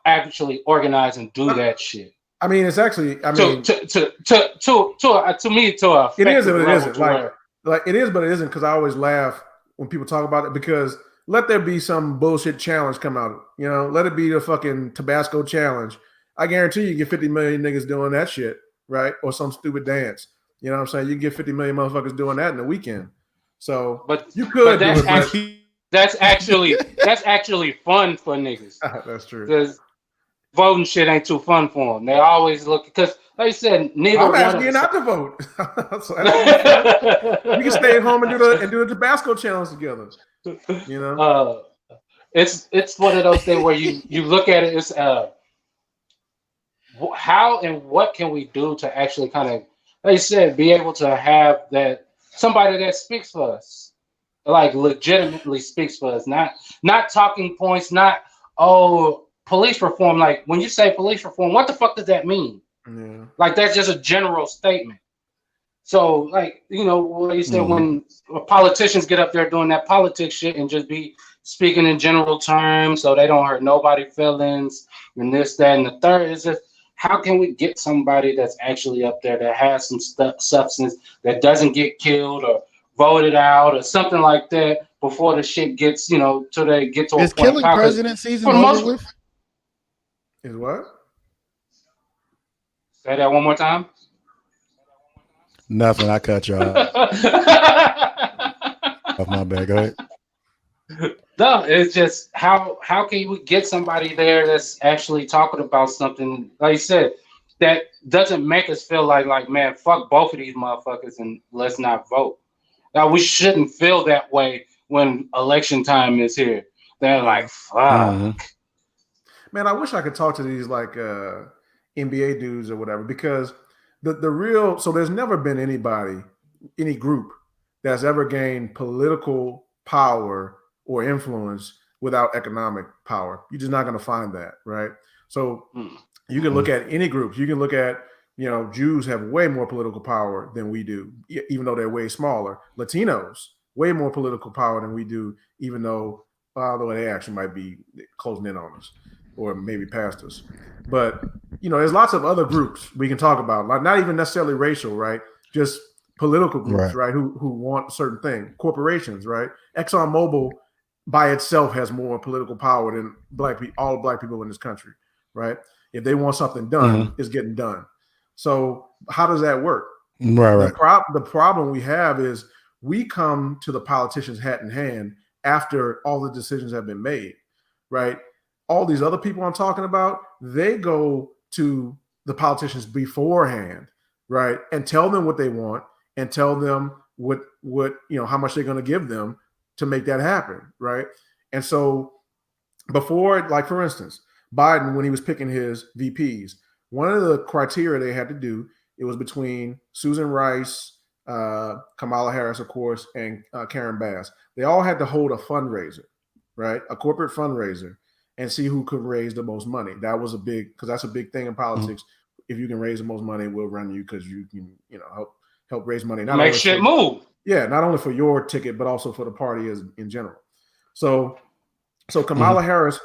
Actually organize and do that shit. I mean, it's actually. I mean, to me, it is, but it isn't. Like it is, but it isn't. Because I always laugh when people talk about it. Because let there be some bullshit challenge come out. Let it be the fucking Tabasco challenge. I guarantee you get 50 million niggas doing that shit, right? Or some stupid dance. You know what I'm saying? You get 50 million motherfuckers doing that in the weekend. So, but you could. That's actually fun for niggas. That's true. Because voting shit ain't too fun for them. They always look because, like you said, neither. I'm asking you not to vote. We can stay at home and do the Tabasco challenge together. It's one of those things where you look at it as how and what can we do to actually kind of, like you said, be able to have that somebody that speaks for us. Like legitimately speaks for us, not talking points, not police reform. Like when you say police reform, what the fuck does that mean? Yeah. Like that's just a general statement. So like what you said when politicians get up there doing that politics shit and just be speaking in general terms so they don't hurt nobody's feelings and this, that, and the third is just how can we get somebody that's actually up there that has some substance that doesn't get killed or voted out or something like that before the shit gets, till they get to a point. Is killing president season over with? Is what? Say that one more time. Nothing. I cut you off. Off my bad. Go ahead. No, it's just how can we get somebody there that's actually talking about something, like you said, that doesn't make us feel like man, fuck both of these motherfuckers and let's not vote. Now, we shouldn't feel that way when election time is here. They're like, fuck. Mm-hmm. Man, I wish I could talk to these like NBA dudes or whatever, because the real, so there's never been any group that's ever gained political power or influence without economic power. You're just not going to find that, right? So you can look at any groups. You can look at, Jews have way more political power than we do, even though they're way smaller. Latinos, way more political power than we do, even though, although they actually might be closing in on us or maybe past us. But, there's lots of other groups we can talk about, like not even necessarily racial, right? Just political groups, right, who want a certain thing, corporations, right? ExxonMobil by itself has more political power than all black people in this country, right? If they want something done, it's getting done. So how does that work? Right. The problem we have is we come to the politicians hat in hand after all the decisions have been made, right? All these other people I'm talking about, they go to the politicians beforehand, right, and tell them what they want and tell them what how much they're going to give them to make that happen, right? And so before, like for instance, Biden, when he was picking his VPs, one of the criteria they had to do, it was between Susan Rice, Kamala Harris, of course, and Karen Bass. They all had to hold a fundraiser, right? A corporate fundraiser, and see who could raise the most money. That was because that's a big thing in politics. If you can raise the most money, we'll run you because you can, help raise money. Make shit move. Yeah, not only for your ticket, but also for the party in general. So Kamala Harris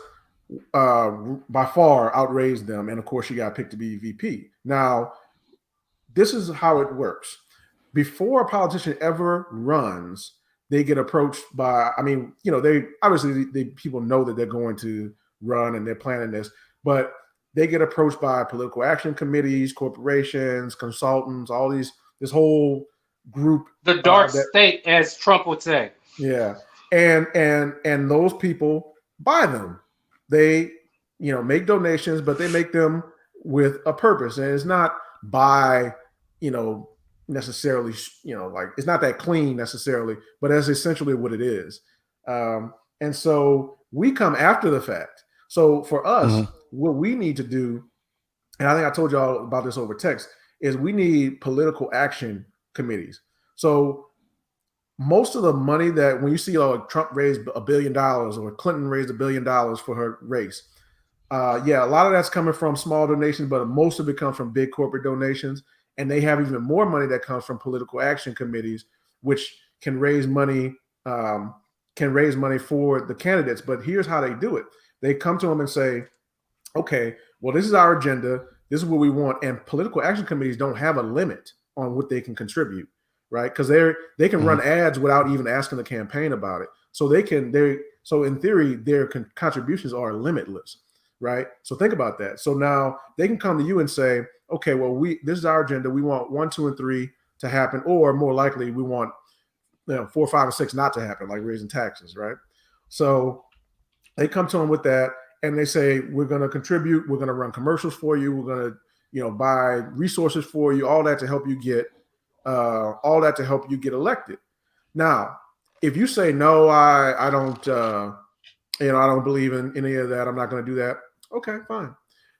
by far outraised them, and of course she got picked to be VP. Now, this is how it works. Before a politician ever runs, they get approached by, they obviously people know that they're going to run and they're planning this, but they get approached by political action committees, corporations, consultants, this whole group. The dark state, as Trump would say. Yeah. And those people buy them. They, make donations, but they make them with a purpose. And it's not by, necessarily, it's not that clean necessarily, but that's essentially what it is. And so we come after the fact. So for us, what we need to do, and I think I told y'all about this over text, is we need political action committees. So most of the money that when you see Trump raised $1 billion or Clinton raised $1 billion for her race, a lot of that's coming from small donations, but most of it comes from big corporate donations. And they have even more money that comes from political action committees, which can raise money for the candidates. But here's how they do it. They come to them and say, okay, well, this is our agenda. This is what we want. And political action committees don't have a limit on what they can contribute, right? Because they can run ads without even asking the campaign about it. So so in theory, their contributions are limitless, right? So think about that. So now they can come to you and say, okay, well, this is our agenda. We want 1, 2, and 3 to happen, or more likely, we want 4, 5, and 6 not to happen, like raising taxes, right? So they come to them with that, and they say, we're going to contribute. We're going to run commercials for you. We're going to, buy resources for you, all that to help you get elected. Now, if you say no, I don't, I don't believe in any of that. I'm not going to do that. Okay, fine.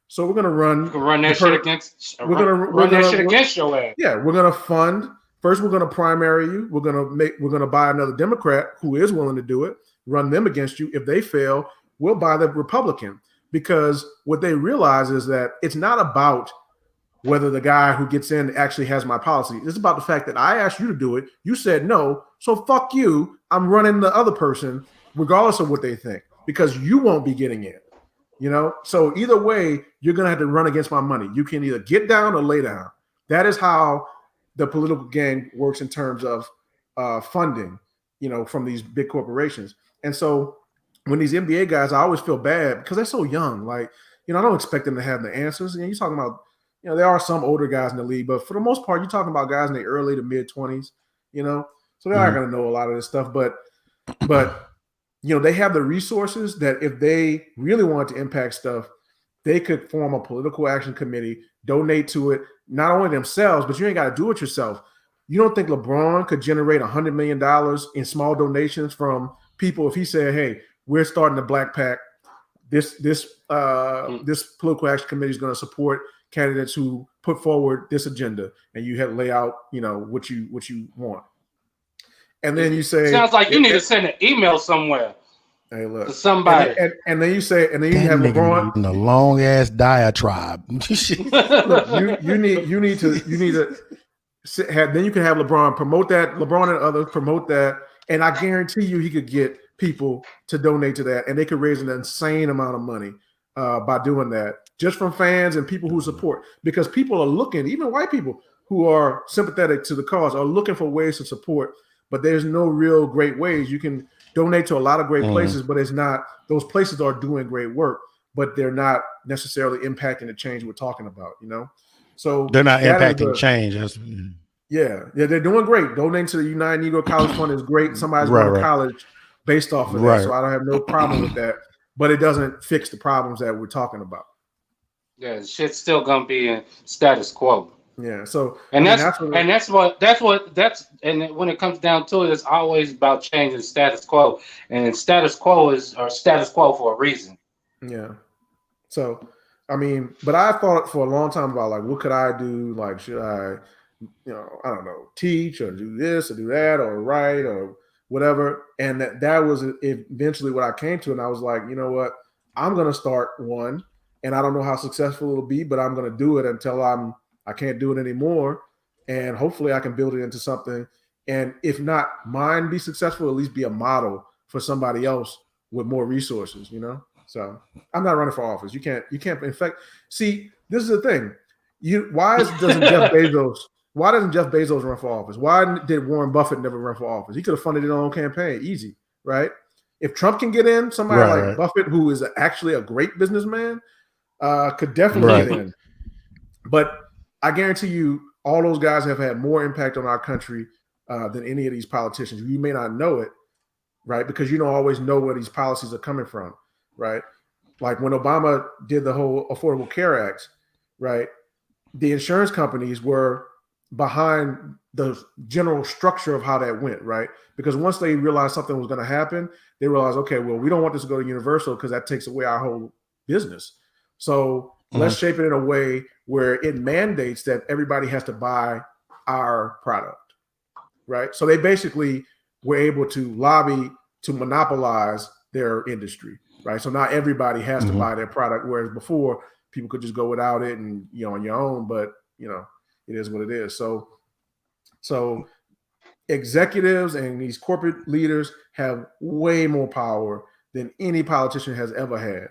So we're going to run that shit against. We're going to run that shit against your ass. Yeah, we're going to fund. First, we're going to primary you. We're going to buy another Democrat who is willing to do it. Run them against you. If they fail, we'll buy the Republican, because what they realize is that it's not about whether the guy who gets in actually has my policy. It's about the fact that I asked you to do it. You said no, so fuck you. I'm running the other person, regardless of what they think, because you won't be getting in. So either way, you're going to have to run against my money. You can either get down or lay down. That is how the political game works in terms of funding, from these big corporations. And so when these NBA guys, I always feel bad because they're so young. Like, I don't expect them to have the answers. And you're talking about, there are some older guys in the league, but for the most part, you're talking about guys in the early to mid 20s, so they're not going to know a lot of this stuff. But they have the resources that if they really want to impact stuff, they could form a political action committee, donate to it, not only themselves, but you ain't got to do it yourself. You don't think LeBron could generate $100 million in small donations from people if he said, hey, we're starting a black pack. This political action committee is going to support candidates who put forward this agenda, and you have to lay out, what you want. And then you say, sounds like you need to send an email somewhere. Hey, look, to somebody. And then you say, and then you have LeBron in a long ass diatribe. Look, you need to then you can have LeBron promote that. LeBron and others promote that, and I guarantee you he could get people to donate to that, and they could raise an insane amount of money by doing that, just from fans and people who support, because people are looking, even white people who are sympathetic to the cause are looking for ways to support, but there's no real great ways. You can donate to a lot of great places, but it's not, those places are doing great work, but they're not necessarily impacting the change we're talking about, you know? So they're not impacting change. Yeah, they're doing great. Donating to the United Negro College Fund is great. Somebody's going to college based off of that, so I don't have no problem with that. But it doesn't fix the problems that we're talking about. Yeah, shit's still gonna be in status quo. Yeah, so and when it comes down to it, it's always about changing status quo, and status quo is status quo for a reason. Yeah. So, I mean, but I thought for a long time about like, what could I do? Like, should I, I don't know, teach or do this or do that or write or whatever? And that was eventually what I came to. And I was like, you know what? I'm going to start one, and I don't know how successful it'll be, but I'm going to do it until I can't do it anymore. And hopefully I can build it into something. And if not mine be successful, at least be a model for somebody else with more resources, So I'm not running for office. You can't. In fact, see, this is the thing. Why doesn't Jeff Bezos run for office? Why did Warren Buffett never run for office? He could have funded his own campaign, easy, right? If Trump can get in, somebody like Buffett, who is actually a great businessman, could definitely get in. But I guarantee you, all those guys have had more impact on our country than any of these politicians. You may not know it, right? Because you don't always know where these policies are coming from, right? Like when Obama did the whole Affordable Care Act, right? The insurance companies were behind the general structure of how that went, right? Because once they realized something was going to happen, they realized, okay, well, we don't want this to go to Universal because that takes away our whole business. So let's shape it in a way where it mandates that everybody has to buy our product, right? So they basically were able to lobby to monopolize their industry, right? So now everybody has to buy their product, whereas before people could just go without it and on your own, but it is what it is. So executives and these corporate leaders have way more power than any politician has ever had.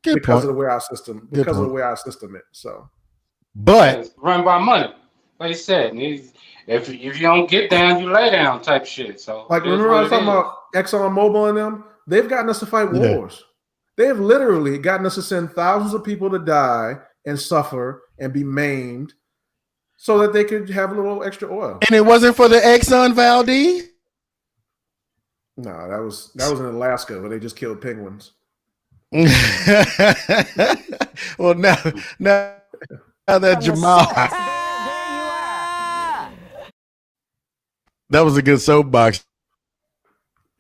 Because of the way our system is. So, but it's run by money, like you said. If you don't get down, you lay down type shit. So, like, remember I was talking about ExxonMobil and them? They've gotten us to fight wars. They have literally gotten us to send thousands of people to die and suffer and be maimed, so that they could have a little extra oil. And it wasn't for the Exxon Valdez? No, that was in Alaska where they just killed penguins. Well, now that Jamal, that was a good soapbox.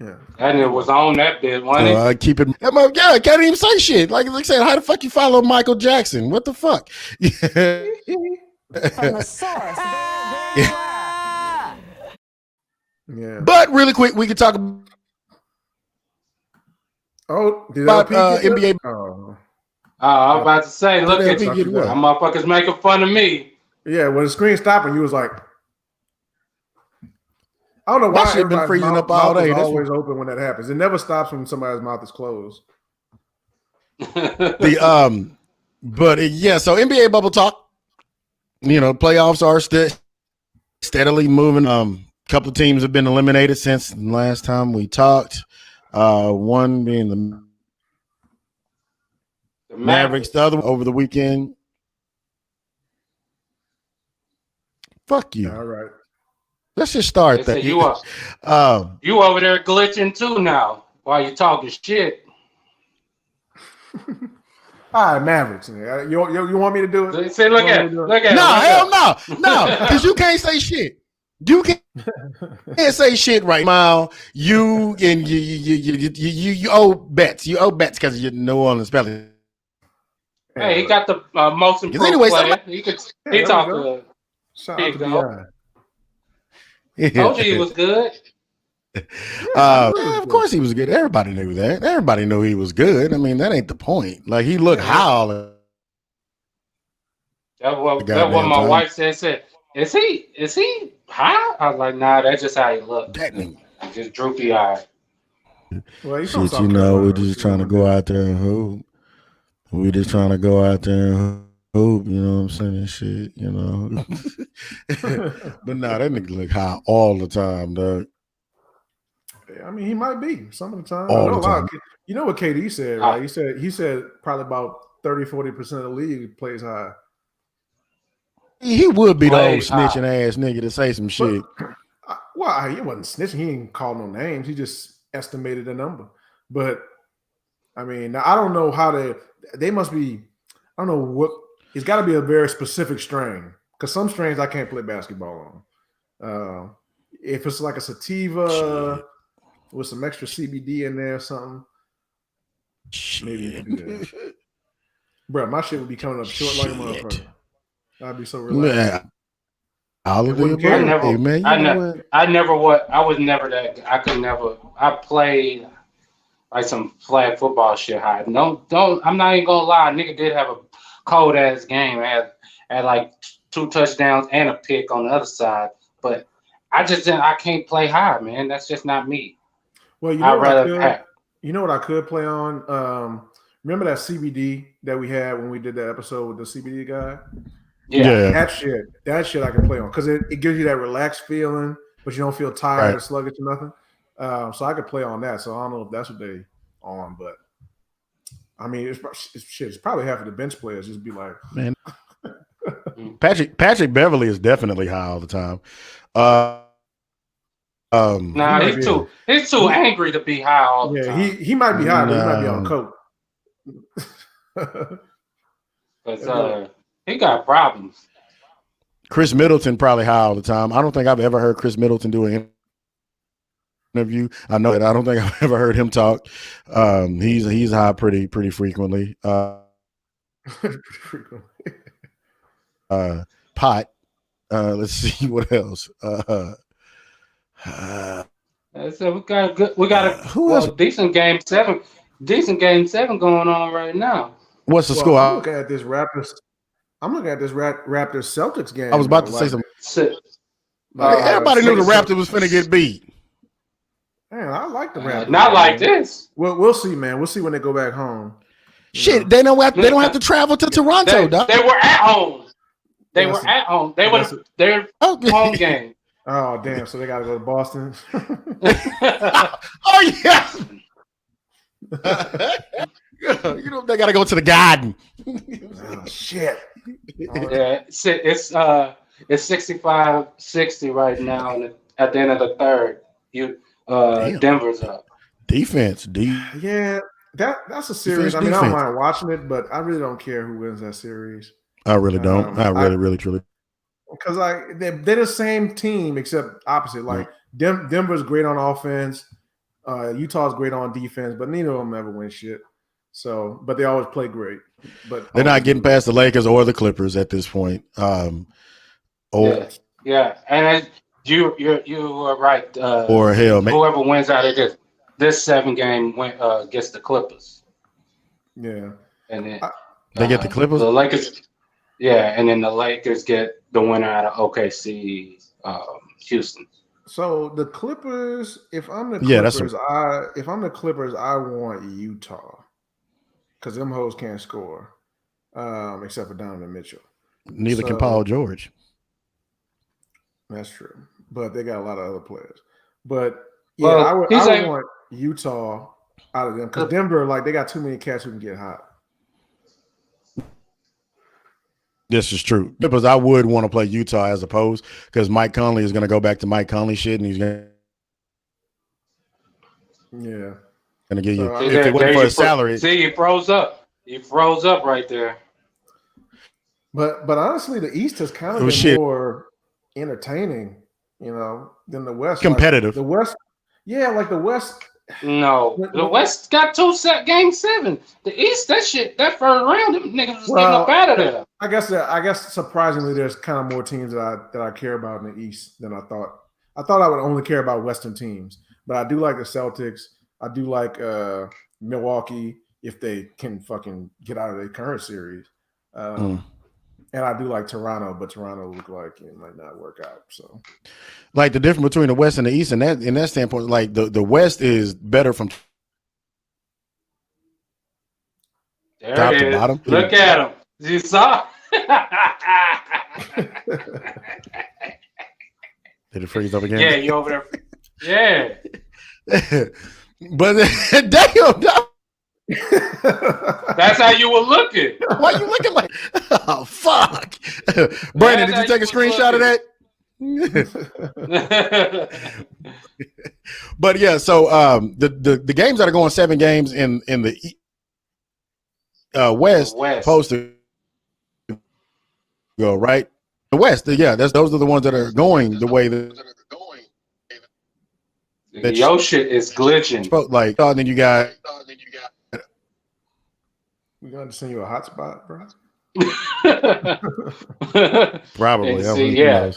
Yeah, and it was on that bit. I keep it. I can't even say shit. Like I said, how the fuck you follow Michael Jackson? What the fuck? From the source. There you are. Yeah. But really quick, we could talk about NBA. I was about to say, look at you. That motherfuckers making fun of me. Yeah, when the screen stopped and you was like, I don't know why shit been freezing up all day. It's always open when that happens. It never stops when somebody's mouth is closed. So NBA bubble talk. Playoffs are steadily moving. Couple of teams have been eliminated since the last time we talked. One being the Mavericks, the other one over the weekend. Fuck you. All right. Let's just start that. You over there glitching too now while you talking shit. All right, Mavericks. You want me to do it? Say, look at it. No, hell no, because you can't say shit. You can't say shit right now. You owe bets. You owe bets because you're New Orleans Pelicans. Hey, he got the most improved player. He talked to. Shout out to Beyond. Told you he was good. Of course he was good. Everybody knew that. Everybody knew he was good. I mean, that ain't the point. Like, he looked high. That's what my wife said. Is he high? I was like, nah, that's just how he looked. Just droopy eye. Well, shit, we're just trying to go out there and hoop. We just trying to go out there and You know what I'm saying? And shit, you know. But nah, that nigga look high all the time, dog. I mean, he might be some of the time. I All know the a lot. time. You know what KD said, right? He said probably about 30-40% of the league plays high. He would be the old Plays high. snitching ass nigga to say some shit. Well, he wasn't snitching. He didn't call no names. He just estimated a number. But I mean, now I don't know how they must be. I don't know what. It's got to be a very specific strain because some strains I can't play basketball on. If it's like a sativa with some extra CBD in there or something, maybe you can do that. Bro, my shit would be coming up short like a motherfucker. I'd be so relaxed. All of the above, man. I was never that. I could never. I played like some flag football shit high. No, don't. I'm not even gonna lie. Nigga did have a cold ass game. Had like 2 touchdowns and a pick on the other side. But I just didn't. I can't play high, man. That's just not me. Well, you know what I could play on. Remember that CBD that we had when we did that episode with the CBD guy? Yeah. That shit I can play on because it gives you that relaxed feeling, but you don't feel tired or sluggish or nothing. So I could play on that. So I don't know if that's what they on, but I mean, it's probably half of the bench players just be like, man. Patrick Beverly is definitely high all the time. He's too angry to be high all the time. He might be high, but he might be on coke. Because he got problems. Chris Middleton probably high all the time. I don't think I've ever heard Chris Middleton do an interview. I know that. I don't think I've ever heard him talk. He's high pretty frequently. Pot. Let's see what else. So we got a decent game 7. Decent game 7 going on right now. What's the score? I'm looking at this Raptors Celtics game. I was about to say something. Everybody knew the Raptors was finna get beat. Man, I like the Raptors. Not like this. Well, we'll see, man. We'll see when they go back home. Shit, they don't have to travel to Toronto, dog. They were at home. They were at home. They were their home game. Oh, damn. So they got to go to Boston. Oh, yeah. You know, they got to go to the Garden. Oh, shit. Yeah, it's 65-60 right now. And at the end of the third, Denver's up. Defense. Yeah, that's a series. I mean, I don't mind watching it, but I really don't care who wins that series. I really don't. I really, truly. Because they're the same team except opposite. Like Denver's great on offense, Utah's great on defense, but neither of them ever win shit. So, but they always play great. But they're not getting past the Lakers or the Clippers at this point. And you are right. Or hell, whoever wins out of this 7-game gets the Clippers. Yeah, and then they get the Clippers. The Lakers. Yeah, and then the Lakers get the winner out of OKC, Houston. So the Clippers, if I'm the Clippers, I want Utah because them hoes can't score, except for Donovan Mitchell. Neither can Paul George. That's true, but they got a lot of other players. But yeah, I would want Utah out of them because Denver, like, they got too many cats who can get hot. This is true. Because I would want to play Utah as opposed because Mike Conley is going to go back to Mike Conley shit and he's going to give you. If it wasn't for his salary. See, you froze up. You froze up right there. But honestly, the East has kind of been more entertaining, than the West. Competitive. Like the West, like the West. No, the West got 2 game 7. The East, that first round, them niggas was getting up out of there. I guess surprisingly, there's kind of more teams that I care about in the East than I thought. I thought I would only care about Western teams, but I do like the Celtics. I do like Milwaukee if they can fucking get out of their current series. And I do like Toronto, but Toronto look like it might not work out. So, like the difference between the West and the East, and that in that standpoint, like the West is better from top to bottom. Look at him. You saw. Did it freeze up again? Yeah, you over there. Yeah. But damn, That's how you were looking. why you looking like? Oh fuck, Brandon, did you take a screenshot of that? But yeah, so the games that are going 7 games in the West supposed to go right. The West, yeah, those are the ones that are going the way that your shit is glitching. Like, and then you got. We got to send you a hotspot, bro. Probably. See, yeah.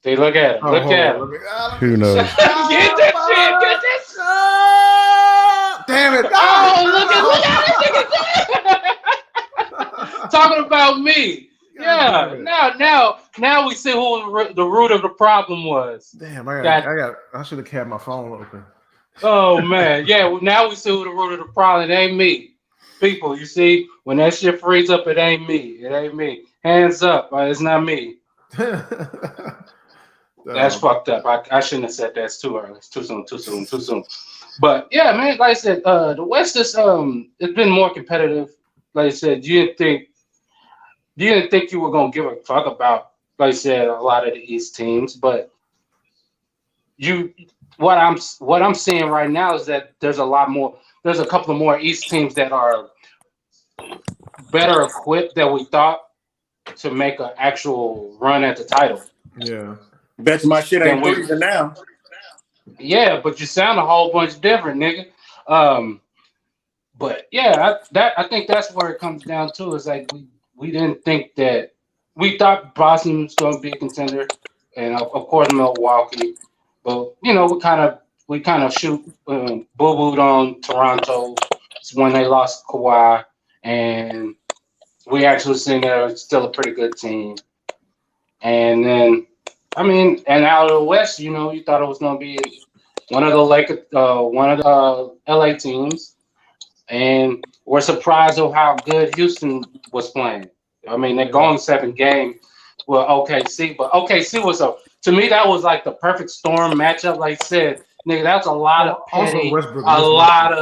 See, look at it. Look at it. Who knows? Get that shit. Get this. Damn it. Oh, look at it. Talking about me. Yeah. Now we see who the root of the problem was. Damn, I should have kept my phone open. Oh man, yeah. Well, now we see who the root of the problem. It ain't me. People, you see, when that shit frees up, it ain't me. It ain't me. Hands up, it's not me. That's fucked up. I shouldn't have said that. It's too early. It's too soon. But yeah, man, like I said, the West is it's been more competitive. Like I said, you didn't think you were gonna give a fuck about, like I said, a lot of the East teams, but what I'm seeing right now is that there's a couple of more East teams that are better equipped than we thought to make an actual run at the title. Yeah. Bet my shit ain't freezing now. Yeah, but you sound a whole bunch different, nigga. But yeah, I think that's where it comes down to. Is like we didn't think that we thought Boston was going to be a contender, and of course Milwaukee. But you know, we kind of boo-booed on Toronto when they lost Kawhi, and we actually seen they're still a pretty good team. And then, I mean, and out of the West, you know, you thought it was going to be one of the LA teams, and we're surprised of how good Houston was playing. I mean, they're going 7 games with OKC, but OKC was to me that was like the perfect storm matchup. Like I said, nigga, that's a lot of petty,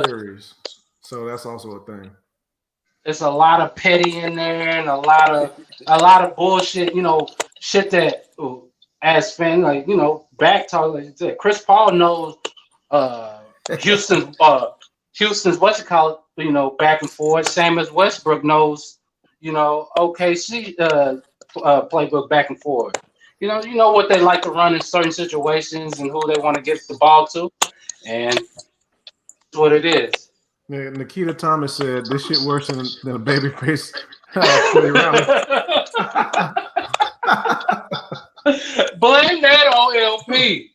series, so that's also a thing. It's a lot of petty in there, and a lot of bullshit. You know, shit that as fan, like, you know, back talk, like you said, Chris Paul knows Houston's what you call it, you know, back and forth. Same as Westbrook knows, you know, OKC playbook back and forth. You know what they like to run in certain situations and who they want to get the ball to, and that's what it is. Yeah, Nikita Thomas said this shit worse than a baby face. Blame that on LP.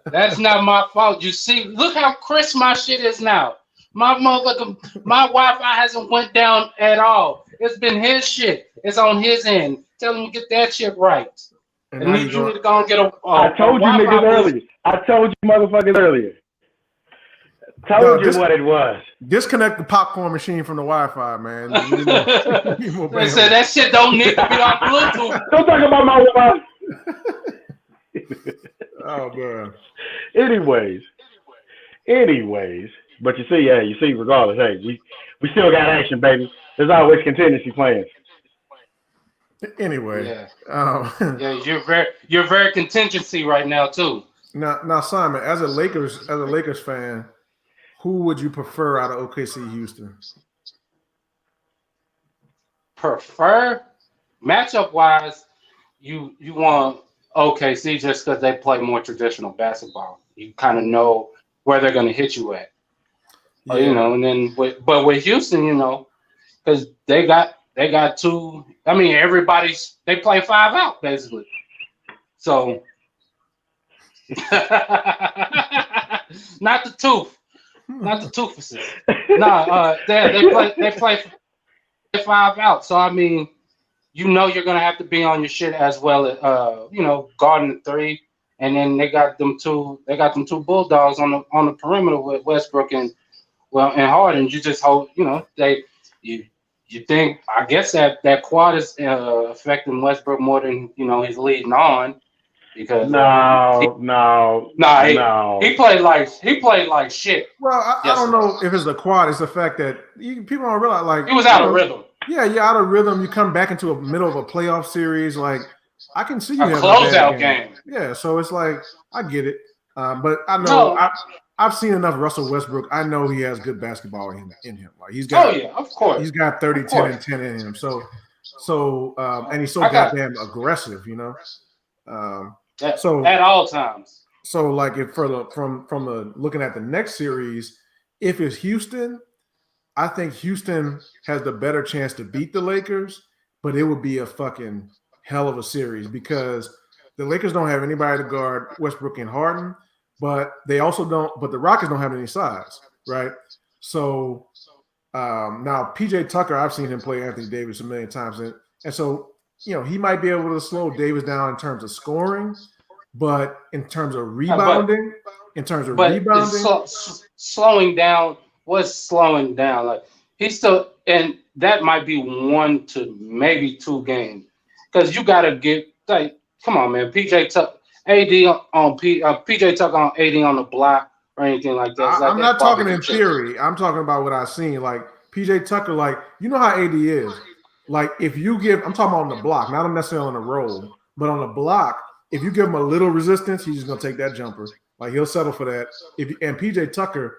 That's not my fault. You see, look how crisp my shit is now. My Wi-Fi hasn't went down at all. It's been his shit. It's on his end. Tell him to get that shit right. And you need to go and get a. I told you niggas earlier. I told you motherfuckers earlier. Told you what it was. Disconnect the popcorn machine from the Wi-Fi, man. They said that shit don't need to be on Bluetooth. Don't talk about my Wi-Fi. Oh man. Anyways, but you see, regardless, hey, we still got action, baby. There's always contingency plans. Anyway, yeah, you're very contingency right now too. Now, Simon, as a Lakers fan, who would you prefer out of OKC Houston? Prefer matchup wise, you want OKC just because they play more traditional basketball. You kind of know where they're going to hit you at. Yeah. You know, and then with Houston, you know, because they got 2. I mean, they play 5 out basically. So not the toofuses. No, they play 5 out. So I mean, you know, you're gonna have to be on your shit as well as you know, guarding the 3. And then they got them two bulldogs on the perimeter with Westbrook and Harden. You just hold, you know, You think? I guess that quad is affecting Westbrook more than he's leading on because No, no, nah he no. played like shit Well, I don't yesterday. know if it's the quad. It's the fact that people don't realize, like, He was out of rhythm. yeah, you're out of rhythm. You come back into a middle of a playoff series. Like, I can see you A having a bad closeout game. game. Yeah, so it's like I get it, but I know No. I've seen enough Russell Westbrook. I know he has good basketball in him. Like Oh yeah, of he's course, got 30, of 10, course. and 10 in him. And he's so I got goddamn aggressive, Um, that so at all times. so like if from the looking at the next series, if it's Houston, I think Houston has the better chance to beat the Lakers, but it would be a fucking hell of a series because the Lakers don't have anybody to guard Westbrook and Harden, but they also don't. But the Rockets don't have any size, right? So now PJ Tucker, I've seen him play Anthony Davis a million times, and so he might be able to slow Davis down in terms of scoring, but in terms of But rebounding, it's slowing down. What's slowing down? Like he's still, and that might be 1 to maybe 2 games because you got to get like, come on, man. PJ Tuck, AD PJ Tuck on AD on the block or anything like that. It's like I'm that not talking barbecue in chicken. theory. I'm talking about what I've seen. Like PJ Tucker, like how AD is. Like if you give, I'm talking about on the block, not necessarily on the roll, but on the block. If you give him a little resistance, he's just gonna take that jumper. Like he'll settle for that. And PJ Tucker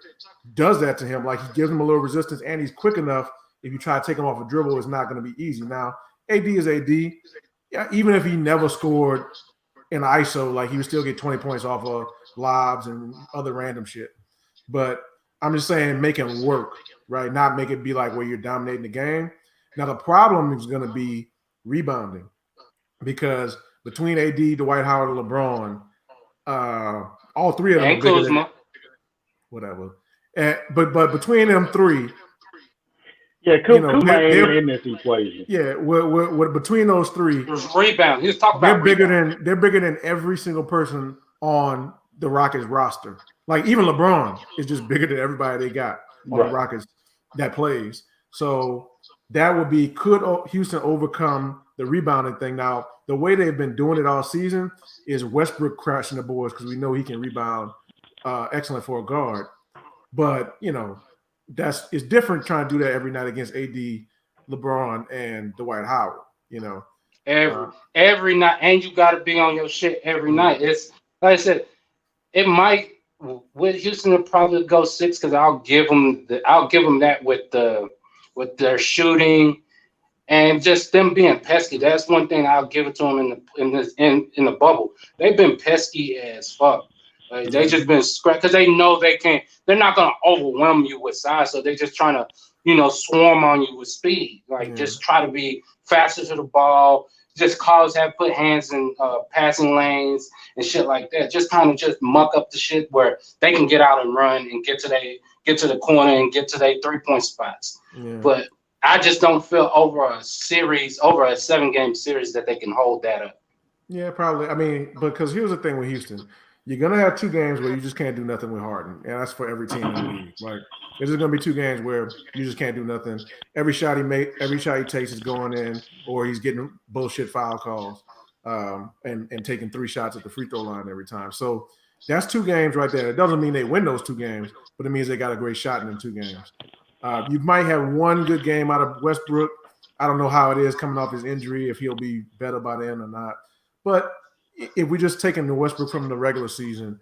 does that to him. Like he gives him a little resistance, and he's quick enough. If you try to take him off a dribble, it's not going to be easy. Now AD is AD. Yeah, even if he never scored in ISO, like he would still get 20 points off of lobs and other random shit. But I'm just saying, make it work, right? Not make it be like where you're dominating the game. Now the problem is going to be rebounding because between AD, Dwight Howard, and LeBron, all three of them And are bigger than Kuzma. whatever. But between them three, Yeah, Kuzma ain't they're in this equation. yeah. We're between those three, It was rebound. He was talking they're about bigger rebound. than every single person on the Rockets roster. Like even LeBron is just bigger than everybody they got on the Right. Rockets that plays. So that would be could Houston overcome the rebounding thing? Now the way they've been doing it all season is Westbrook crashing the boards because we know he can rebound, excellent for a guard. But it's different trying to do that every night against AD, LeBron, and Dwight Howard. Every night, and you got to be on your shit every night. It's like I said, it might with Houston it'll probably go 6 because I'll give them that with their shooting and just them being pesky. That's one thing I'll give it to them in the bubble. They've been pesky as fuck. Like, they just been scratched because they know they can't. They're not gonna overwhelm you with size, so they're just trying to swarm on you with speed. Like just try to be faster to the ball. Just put hands in passing lanes and shit like that. Just kind of just muck up the shit where they can get out and run and get to the corner and get to their 3-point spots. Yeah. But I just don't feel over a 7-game series that they can hold that up. Yeah, probably. I mean, because here's the thing with Houston. You're going to have 2 games where you just can't do nothing with Harden. And that's for every team in the league. Like, there's going to be 2 games where you just can't do nothing. Every shot he takes is going in, or he's getting bullshit foul calls and taking 3 shots at the free throw line every time. So that's 2 games right there. It doesn't mean they win those 2 games, but it means they got a great shot in them 2 games. You might have 1 good game out of Westbrook. I don't know how it is coming off his injury, if he'll be better by then or not. But if we just take him to Westbrook from the regular season,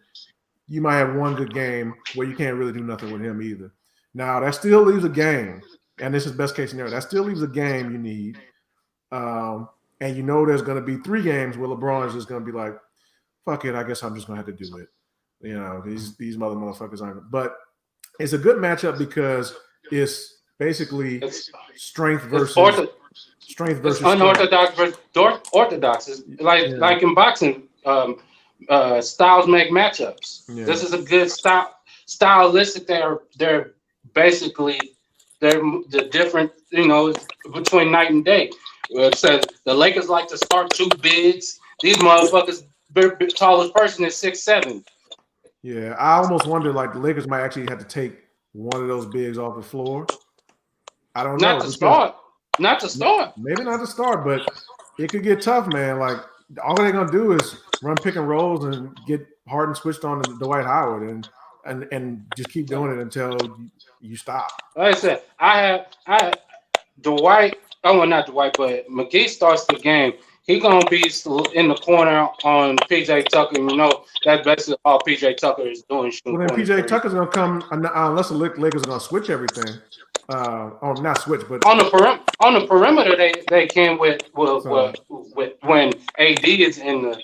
you might have 1 good game where you can't really do nothing with him either. Now, that still leaves a game, and this is best case scenario. That still leaves a game you need. And there's going to be 3 games where LeBron is just going to be like, fuck it, I guess I'm just going to have to do it. These motherfuckers aren't. But it's a good matchup because it's basically strength versus unorthodox versus orthodox. It's like in boxing, styles make matchups. Yeah. This is a good stylistic. They're basically the different between night and day. It says the Lakers like to start 2 bigs. These motherfuckers, their tallest person is 6'7". Yeah, I almost wonder like the Lakers might actually have to take one of those bigs off the floor. I don't Not know. to start. Not to start. Maybe not to start, but it could get tough, man. Like all they're gonna do is run pick and rolls and get Harden switched on to Dwight Howard and just keep doing it until you stop. Like I said, I have Dwight. Oh, well, not Dwight, but McGee starts the game. He gonna be in the corner on PJ Tucker. You know that's basically all PJ Tucker is doing. Well, then PJ Tucker's gonna come unless the Lakers are gonna switch everything. Or not switch, but on the perimeter they can with when AD is in the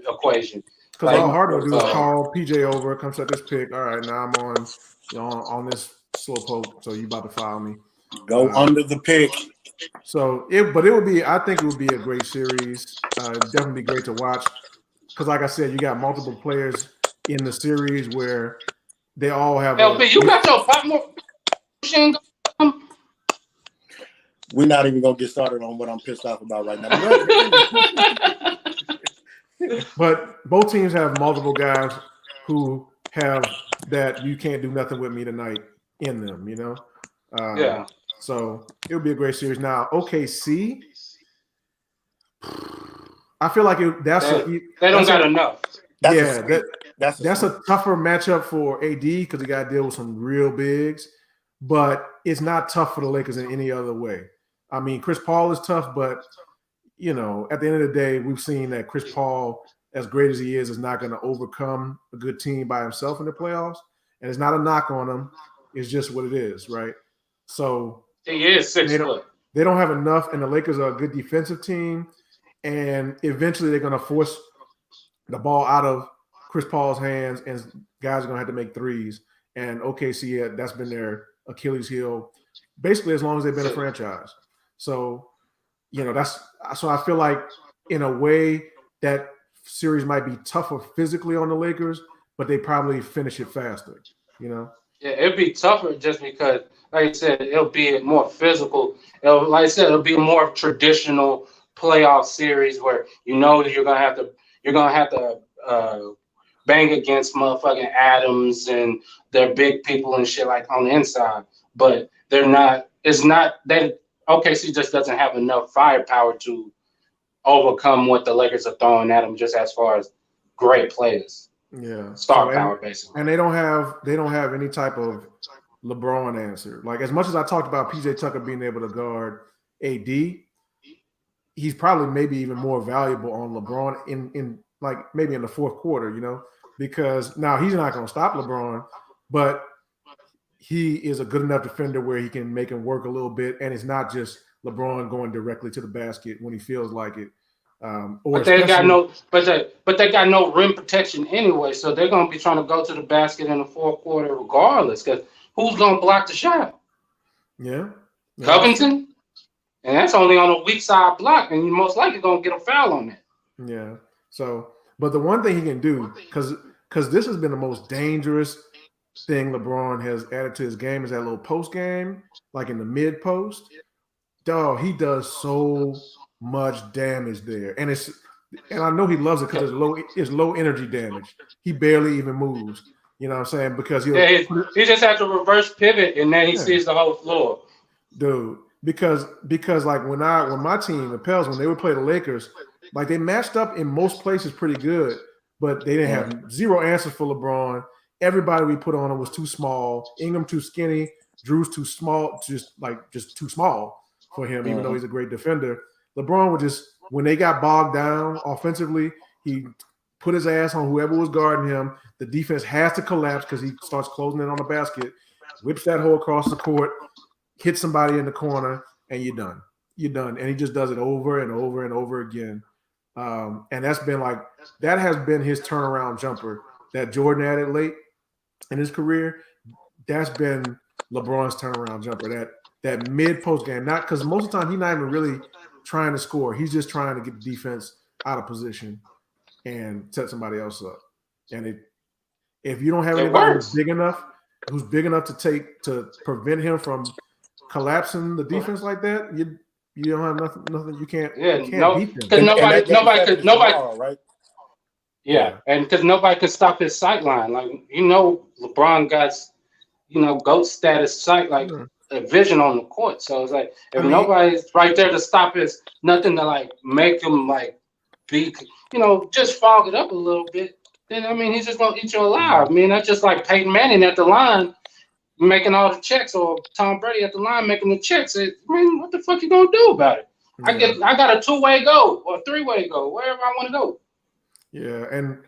equation. Because all Harden will do is call PJ over, come set this pick. All right, now I'm on this slow poke, so you about to foul me. Go under the pick. So it would be. I think it would be a great series. Definitely great to watch. Because, like I said, you got multiple players in the series where they all have. LP, you got your pop more. We're not even gonna get started on what I'm pissed off about right now. But both teams have multiple guys who have that you can't do nothing with me tonight in them. You know. Yeah. So it would be a great series. Now, OKC, I feel like they don't got enough. That's a tougher matchup for AD because he got to deal with some real bigs, but it's not tough for the Lakers in any other way. I mean, Chris Paul is tough, but you know, at the end of the day, we've seen that Chris Paul, as great as he is not going to overcome a good team by himself in the playoffs, and it's not a knock on him. It's just what it is, right? So he is 6 foot. They don't have enough, and the Lakers are a good defensive team, and eventually they're going to force the ball out of Chris Paul's hands, and guys are going to have to make threes. And OKC, that's been their Achilles heel, basically as long as they've been a franchise. So, you know, so I feel like in a way that series might be tougher physically on the Lakers, but they probably finish it faster, you know? Yeah, it'd be tougher just because, like I said, it'll be more physical. It'll be a more traditional playoff series where you know that you're gonna have to bang against motherfucking Adams and their big people and shit like on the inside. But they're not. It's not that OKC just doesn't have enough firepower to overcome what the Lakers are throwing at them, just as far as great players. Yeah, star power basically. And they don't have any type of LeBron answer. Like as much as I talked about PJ Tucker being able to guard AD, he's probably maybe even more valuable on LeBron in like maybe in the fourth quarter, you know, because now he's not going to stop LeBron, but he is a good enough defender where he can make him work a little bit, and it's not just LeBron going directly to the basket when he feels like it. But they got no rim protection anyway, so they're gonna be trying to go to the basket in the fourth quarter regardless. Because who's gonna block the shot? Yeah, Covington, and that's only on a weak side block, and you most likely gonna get a foul on that. Yeah. So, but the one thing he can do, because this has been the most dangerous thing LeBron has added to his game is that little post game, like in the mid post. Dog, he does so much damage there, and I know he loves it because it's low energy damage. He barely even moves. You know what I'm saying? Because he just has to reverse pivot, and then he sees the whole floor. Dude, because like when my team, the Pels, when they would play the Lakers, like they matched up in most places pretty good, but they didn't have zero answers for LeBron. Everybody we put on him was too small. Ingram too skinny. Drew's too small, just too small for him, even though he's a great defender. LeBron would just, when they got bogged down offensively, he put his ass on whoever was guarding him. The defense has to collapse because he starts closing in on the basket, whips that hole across the court, hits somebody in the corner, and you're done. You're done. And he just does it over and over and over again. And that has been his turnaround jumper that Jordan added late in his career. That's been LeBron's turnaround jumper. That mid-post game, not because most of the time he's not even really trying to score. He's just trying to get the defense out of position and set somebody else up. And if you don't have anybody who's big enough to prevent him from collapsing the defense like that, you don't have nothing. You can't beat them. Because nobody, right? Yeah, and because nobody could stop his sight line. Like LeBron got GOAT status sight. Like vision on the court. So it's like if nobody's right there to stop his nothing to like make him like be, just fog it up a little bit. Then I mean he's just gonna eat you alive. I mean that's just like Peyton Manning at the line making all the checks, or Tom Brady at the line making the checks. I mean, what the fuck you gonna do about it? Yeah. I got a 2-way go or 3-way go, wherever I want to go. Yeah, and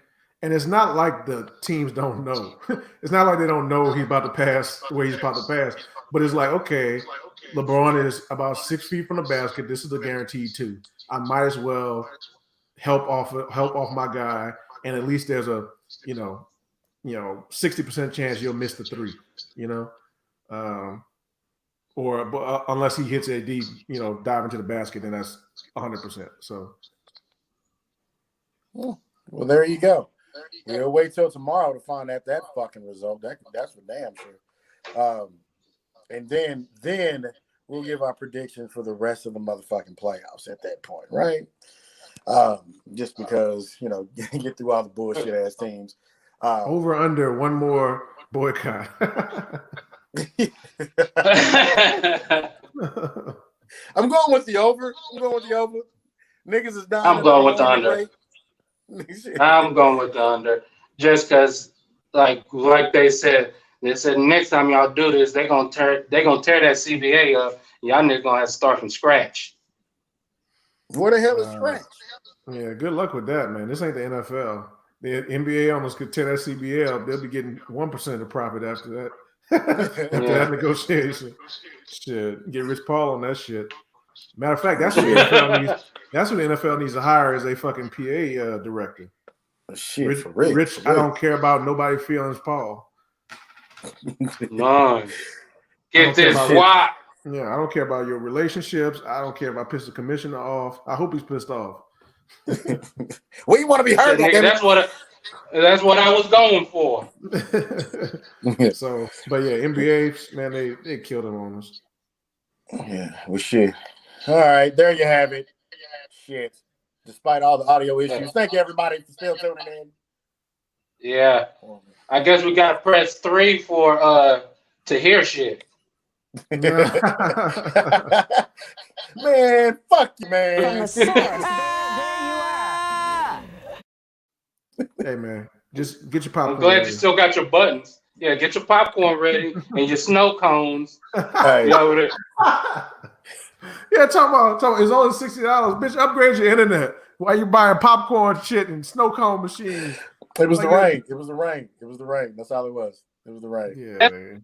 it's not like the teams don't know. It's not like they don't know he's about to pass the way he's about to pass. But it's like, okay, LeBron is about 6 feet from the basket. This is a guaranteed 2. I might as well help off my guy, and at least there's a 60% chance you'll miss the 3. Or unless he hits a deep, dive into the basket, then that's 100%. So, well, there you go. We'll wait till tomorrow to find out that fucking result. That's for damn sure. And then we'll give our predictions for the rest of the motherfucking playoffs at that point, right? Just because get through all the bullshit ass teams. Over under one more boycott. I'm going with the over. Niggas is dying. I'm going with the under. I'm going with the under. Just because, like they said next time y'all do this, they're gonna tear that CBA up. Y'all niggas gonna have to start from scratch. Where the hell is scratch? Yeah, good luck with that, man. This ain't the NFL. The NBA almost could tear that CBA up. They'll be getting 1% of the profit after that. After that negotiation. Shit. Get Rich Paul on that shit. Matter of fact, that's what the NFL needs to hire as a fucking PA director. Shit, Rich, I don't care about nobody feelings, Paul. Man. Get this why. Yeah, I don't care about your relationships. I don't care if I piss the commissioner off. I hope he's pissed off. Well, you want to be heard. Nigga, that's what I was going for. So, but yeah, NBA, man, they killed him on us. Yeah, well, shit. All right, there you have it. Shit. Despite all the audio issues, thank you everybody for still tuning in. Yeah, I guess we got to press 3 for to hear shit. Man, fuck you, man. From the source. There you are. Hey, man, just get your popcorn. I'm glad ready. you still got your buttons. Yeah, get your popcorn ready and your snow cones. Hey. Yeah, talking about it's only $60. Bitch, upgrade your internet. Why you buying popcorn shit and snow cone machines? It was the rain. It was the rain. That's all it was. It was the rain. Yeah, man.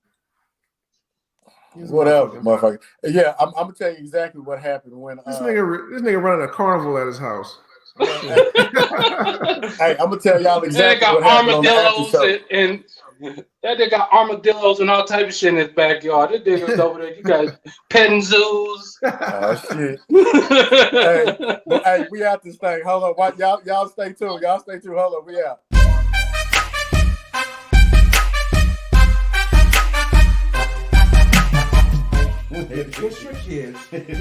Whatever, motherfucker. Yeah, I'm gonna tell you exactly what happened when this nigga running a carnival at his house. Hey, I'm gonna tell y'all exactly what happened on the after show. And that nigga got armadillos and all type of shit in his backyard. This nigga's over there. You got petting zoos. Oh shit. Hey, we out this thing. Hold on. Y'all stay tuned. Hold on. We out. Kiss your kids.